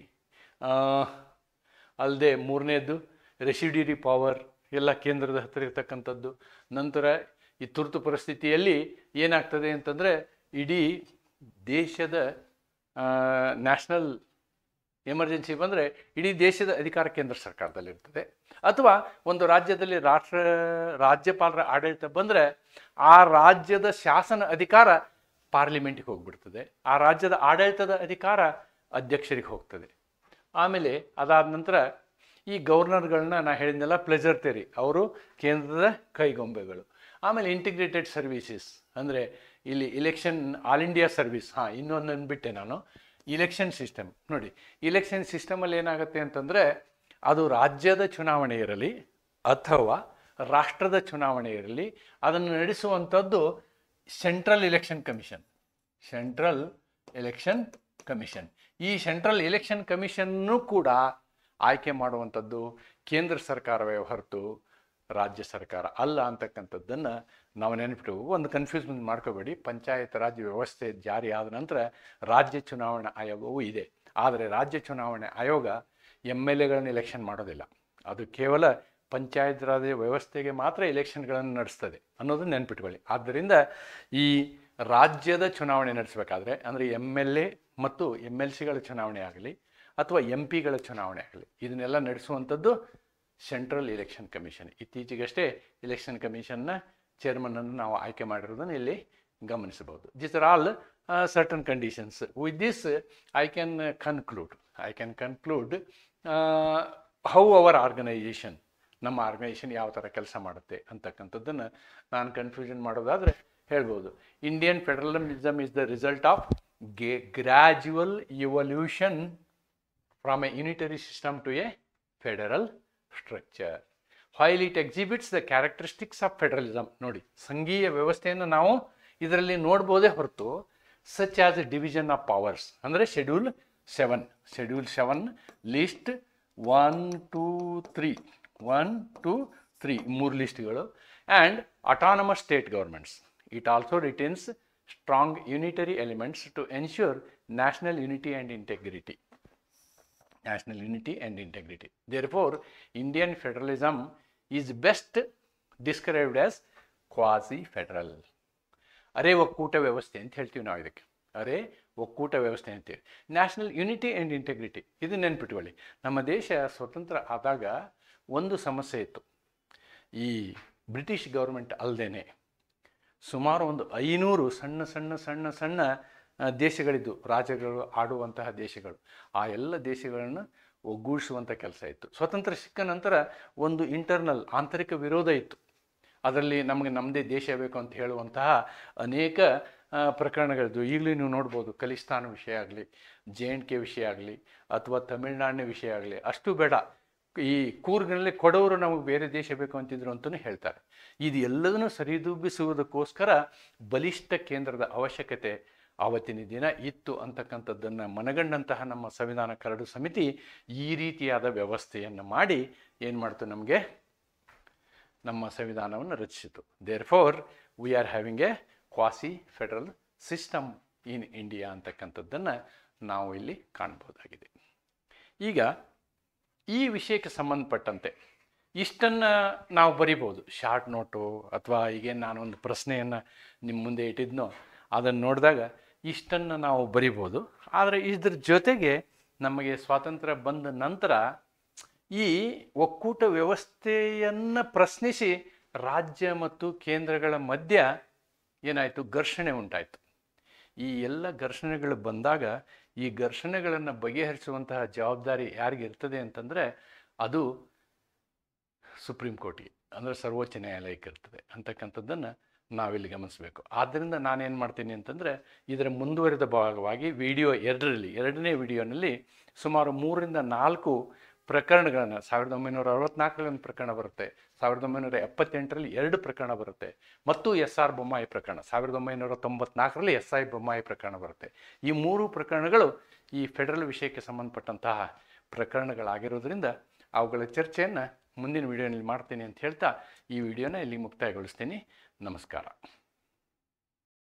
ಅಲ್ಲದೆ 3ನೇದು ರೆಸಿಡ್ಯೂರಿ ಪವರ್, ಎಲ್ಲ ಕೇಂದ್ರದ ಹತ್ತಿರ ಇರ್ತಕ್ಕಂಥದ್ದು. ನಂತರ ಈ ತುರ್ತು ಪರಿಸ್ಥಿತಿಯಲ್ಲಿ ಏನಾಗ್ತದೆ ಅಂತಂದರೆ, ಇಡೀ ದೇಶದ ನ್ಯಾಷನಲ್ ಎಮರ್ಜೆನ್ಸಿ ಬಂದರೆ ಇಡೀ ದೇಶದ ಅಧಿಕಾರ ಕೇಂದ್ರ ಸರ್ಕಾರದಲ್ಲಿರ್ತದೆ. ಅಥವಾ ಒಂದು ರಾಜ್ಯದಲ್ಲಿ ರಾಜ್ಯಪಾಲರ ಆಡಳಿತ ಬಂದರೆ ಆ ರಾಜ್ಯದ ಶಾಸನ ಅಧಿಕಾರ ಪಾರ್ಲಿಮೆಂಟಿಗೆ ಹೋಗ್ಬಿಡ್ತದೆ, ಆ ರಾಜ್ಯದ ಆಡಳಿತದ ಅಧಿಕಾರ ಅಧ್ಯಕ್ಷರಿಗೆ ಹೋಗ್ತದೆ. ಆಮೇಲೆ ಅದಾದ ನಂತರ ಈ ಗವರ್ನರ್ಗಳನ್ನ ನಾ ಹೇಳಿದ್ನೆಲ್ಲ ಪ್ಲೆಜರ್ ಥಿಯರಿ, ಅವರು ಕೇಂದ್ರದ ಕೈಗೊಂಬೆಗಳು. ಆಮೇಲೆ ಇಂಟಿಗ್ರೇಟೆಡ್ ಸರ್ವೀಸಸ್ ಅಂದರೆ ಇಲ್ಲಿ ಇಲೆಕ್ಷನ್ ಆಲ್ ಇಂಡಿಯಾ ಸರ್ವಿಸ್. ಇನ್ನೊಂದು ಅಂದ್ಬಿಟ್ಟೆ ನಾನು, ಇಲೆಕ್ಷನ್ ಸಿಸ್ಟಮ್. ನೋಡಿ, ಇಲೆಕ್ಷನ್ ಸಿಸ್ಟಮಲ್ಲಿ ಏನಾಗುತ್ತೆ ಅಂತಂದರೆ ಅದು ರಾಜ್ಯದ ಚುನಾವಣೆ ಇರಲಿ ಅಥವಾ ರಾಷ್ಟ್ರದ ಚುನಾವಣೆ ಇರಲಿ, ಅದನ್ನು ನಡೆಸುವಂಥದ್ದು central election commission. Central election commission. ಈ ಸೆಂಟ್ರಲ್ ಎಲೆಕ್ಷನ್ ಕಮಿಷನ್ನು ಕೂಡ ಆಯ್ಕೆ ಮಾಡುವಂಥದ್ದು ಕೇಂದ್ರ ಸರ್ಕಾರವೇ ಹೊರತು ರಾಜ್ಯ ಸರ್ಕಾರ ಅಲ್ಲ ಅಂತಕ್ಕಂಥದ್ದನ್ನು ನಾವು ನೆನಪಿಟ್ಟು ಒಂದು ಕನ್ಫ್ಯೂಸ್ಮೆಂಟ್ ಮಾಡ್ಕೋಬೇಡಿ. ಪಂಚಾಯತ್ ರಾಜ್ ವ್ಯವಸ್ಥೆ ಜಾರಿ ಆದ ನಂತರ ರಾಜ್ಯ ಚುನಾವಣಾ ಆಯೋಗವೂ ಇದೆ. ಆದರೆ ರಾಜ್ಯ ಚುನಾವಣೆ ಆಯೋಗ MLAಗಳನ್ನು ಎಲೆಕ್ಷನ್ ಮಾಡೋದಿಲ್ಲ, ಅದು ಕೇವಲ ಪಂಚಾಯತ್ ರಾಜ್ ವ್ಯವಸ್ಥೆಗೆ ಮಾತ್ರ ಎಲೆಕ್ಷನ್ಗಳನ್ನು ನಡೆಸ್ತದೆ ಅನ್ನೋದನ್ನು ನೆನಪಿಟ್ಕೊಳ್ಳಿ. ಆದ್ದರಿಂದ ಈ ರಾಜ್ಯದ ಚುನಾವಣೆ ನಡೆಸಬೇಕಾದ್ರೆ ಅಂದರೆ MLA ಮತ್ತು MLCಗಳ ಚುನಾವಣೆ ಆಗಲಿ ಅಥವಾ MP ಗಳ ಚುನಾವಣೆ ಆಗಲಿ, ಇದನ್ನೆಲ್ಲ ನಡೆಸುವಂಥದ್ದು ಸೆಂಟ್ರಲ್ ಎಲೆಕ್ಷನ್ ಕಮಿಷನ್. ಇತ್ತೀಚೆಗಷ್ಟೇ ಎಲೆಕ್ಷನ್ ಕಮಿಷನ್ನ ಚೇರ್ಮನನ್ನು ನಾವು ಆಯ್ಕೆ ಮಾಡಿರೋದನ್ನು ಇಲ್ಲಿ ಗಮನಿಸಬಹುದು. This are all certain conditions. With this I can conclude how our organisation, ನಮ್ಮ ಆರ್ಗನೈಜೇಷನ್ ಯಾವ ಥರ ಕೆಲಸ ಮಾಡುತ್ತೆ ಅಂತಕ್ಕಂಥದ್ದನ್ನು ನಾನು ಕನ್ಫ್ಯೂಷನ್ ಮಾಡೋದಾದರೆ ಹೇಳ್ಬೋದು. Indian federalism is the result of gradual evolution from a unitary system to a federal structure while it exhibits the characteristics of federalism. ನೋಡಿ, ಸಂಘೀಯ ವ್ಯವಸ್ಥೆಯನ್ನು ನಾವು ಇದರಲ್ಲಿ ನೋಡ್ಬೋದೇ ಹೊರತು such as a division of powers ಅಂದರೆ ಶೆಡ್ಯೂಲ್ 7 ಲಿಸ್ಟ್ 1 2 3 ಮೂರು ಲಿಸ್ಟ್ಗಳು and autonomous state governments. It also retains strong unitary elements to ensure national unity and integrity. Therefore, Indian federalism is best described as quasi-federal. ಅರೆ ಒಕ್ಕೂಟ ವ್ಯವಸ್ಥೆ ಅಂತ ಹೇಳ್ತೀವಿ ನಾವು ಇದಕ್ಕೆ. ಅರೆ ಒಕ್ಕೂಟ ವ್ಯವಸ್ಥೆ ಅಂತೇಳಿ. ನ್ಯಾಷನಲ್ ಯುನಿಟಿ ಆ್ಯಂಡ್ ಇಂಟೆಗ್ರಿಟಿ, ಇದು ನೆನ್ಪಿಟ್ಕೊಳ್ಳಿ. ನಮ್ಮ ದೇಶ ಸ್ವತಂತ್ರ ಆದಾಗ ಒಂದು ಸಮಸ್ಯೆ ಇತ್ತು. ಈ ಬ್ರಿಟಿಷ್ ಗೌರ್ಮೆಂಟ್ ಅಲ್ಲದೇನೆ ಸುಮಾರು ಒಂದು 500 ಸಣ್ಣ ದೇಶಗಳಿದ್ದು, ರಾಜ್ಯಗಳು ಆಡುವಂತಹ ದೇಶಗಳು. ಆ ಎಲ್ಲ ದೇಶಗಳನ್ನು ಒಗ್ಗೂಡಿಸುವಂಥ ಕೆಲಸ ಇತ್ತು. ಸ್ವತಂತ್ರ ಸಿಕ್ಕ ನಂತರ ಒಂದು ಆಂತರಿಕ ವಿರೋಧ ಇತ್ತು. ಅದರಲ್ಲಿ ನಮಗೆ ನಮ್ಮದೇ ದೇಶ ಬೇಕು ಅಂತ ಹೇಳುವಂತಹ ಅನೇಕ ಪ್ರಕರಣಗಳಿದ್ದು. ಈಗಲೂ ನೀವು ನೋಡ್ಬೋದು, ಖಲಿಸ್ತಾನ ವಿಷಯ ಆಗಲಿ, JNK ವಿಷಯ ಆಗಲಿ ಅಥವಾ ತಮಿಳುನಾಡಿನ ವಿಷಯ ಆಗಲಿ, ಅಷ್ಟು ಬೇಡ, ಈ ಕೂರ್ಗ್ನಲ್ಲಿ ಕೊಡವರು ನಮಗೆ ಬೇರೆ ದೇಶ ಬೇಕು ಅಂತಿದ್ರು ಅಂತಲೂ ಹೇಳ್ತಾರೆ. ಇದು ಎಲ್ಲದನ್ನು ಸರಿದೂಗಿಸುವುದಕ್ಕೋಸ್ಕರ ಬಲಿಷ್ಠ ಕೇಂದ್ರದ ಅವಶ್ಯಕತೆ ಆವತ್ತಿನ ದಿನ ಇತ್ತು ಅಂತಕ್ಕಂಥದ್ದನ್ನು ಮನಗಂಡಂತಹ ನಮ್ಮ ಸಂವಿಧಾನ ಕರಡು ಸಮಿತಿ ಈ ರೀತಿಯಾದ ವ್ಯವಸ್ಥೆಯನ್ನು ಮಾಡಿ ಏನು ಮಾಡ್ತು, ನಮಗೆ ನಮ್ಮ ಸಂವಿಧಾನವನ್ನು ರಚಿಸಿತು. Therefore we are having a quasi federal system in India ಅಂತಕ್ಕಂಥದ್ದನ್ನು ನಾವು ಇಲ್ಲಿ ಕಾಣ್ಬೋದಾಗಿದೆ. ಈಗ ಈ ವಿಷಯಕ್ಕೆ ಸಂಬಂಧಪಟ್ಟಂತೆ ಇಷ್ಟನ್ನು ನಾವು ಬರಿಬೋದು ಶಾರ್ಟ್ ನೋಟು, ಅಥವಾ ಈಗೇನು ನಾನೊಂದು ಪ್ರಶ್ನೆಯನ್ನು ನಿಮ್ಮ ಮುಂದೆ ಇಟ್ಟಿದ್ನೋ ಅದನ್ನು ನೋಡಿದಾಗ ಇಷ್ಟನ್ನು ನಾವು ಬರಿಬೋದು. ಆದರೆ ಇದ್ರ ಜೊತೆಗೆ ನಮಗೆ ಸ್ವಾತಂತ್ರ್ಯ ಬಂದ ನಂತರ ಈ ಒಕ್ಕೂಟ ವ್ಯವಸ್ಥೆಯನ್ನು ಪ್ರಶ್ನಿಸಿ ರಾಜ್ಯ ಮತ್ತು ಕೇಂದ್ರಗಳ ಮಧ್ಯ ಏನಾಯಿತು, ಘರ್ಷಣೆ ಉಂಟಾಯಿತು. ಈ ಎಲ್ಲ ಘರ್ಷಣೆಗಳು ಬಂದಾಗ ಈ ಘರ್ಷಣೆಗಳನ್ನು ಬಗೆಹರಿಸುವಂತಹ ಜವಾಬ್ದಾರಿ ಯಾರಿಗಿರ್ತದೆ ಅಂತಂದರೆ ಅದು ಸುಪ್ರೀಂ ಕೋರ್ಟಿಗೆ, ಅಂದರೆ ಸರ್ವೋಚ್ಚ ನ್ಯಾಯಾಲಯಕ್ಕೆ ಇರ್ತದೆ ಅಂತಕ್ಕಂಥದ್ದನ್ನು ನಾವಿಲ್ಲಿ ಗಮನಿಸಬೇಕು. ಆದ್ದರಿಂದ ನಾನೇನು ಮಾಡ್ತೀನಿ ಅಂತಂದರೆ ಇದರ ಮುಂದುವರಿದ ಭಾಗವಾಗಿ ಎರಡನೇ ವಿಡಿಯೋನಲ್ಲಿ ಸುಮಾರು 3 ರಿಂದ 4 ಪ್ರಕರಣಗಳನ್ನು 1964ರಲ್ಲಿ ಒಂದು ಪ್ರಕರಣ ಬರುತ್ತೆ, 1978ರಲ್ಲಿ 2 ಪ್ರಕರಣ ಬರುತ್ತೆ, ಮತ್ತು SR ಬೊಮ್ಮಾಯಿ ಪ್ರಕರಣ 1994ರಲ್ಲಿ SI ಬೊಮ್ಮಾಯಿ ಪ್ರಕರಣ ಬರುತ್ತೆ. ಈ 3 ಪ್ರಕರಣಗಳು ಈ ಫೆಡರಲ್ ವಿಷಯಕ್ಕೆ ಸಂಬಂಧಪಟ್ಟಂತಹ ಪ್ರಕರಣಗಳಾಗಿರೋದ್ರಿಂದ ಅವುಗಳ ಚರ್ಚೆಯನ್ನು ಮುಂದಿನ ವಿಡಿಯೋನಲ್ಲಿ ಮಾಡ್ತೀನಿ ಅಂತ ಹೇಳ್ತಾ ಈ ವಿಡಿಯೋನ ಇಲ್ಲಿ ಮುಕ್ತಾಯಗೊಳಿಸ್ತೀನಿ. ನಮಸ್ಕಾರ.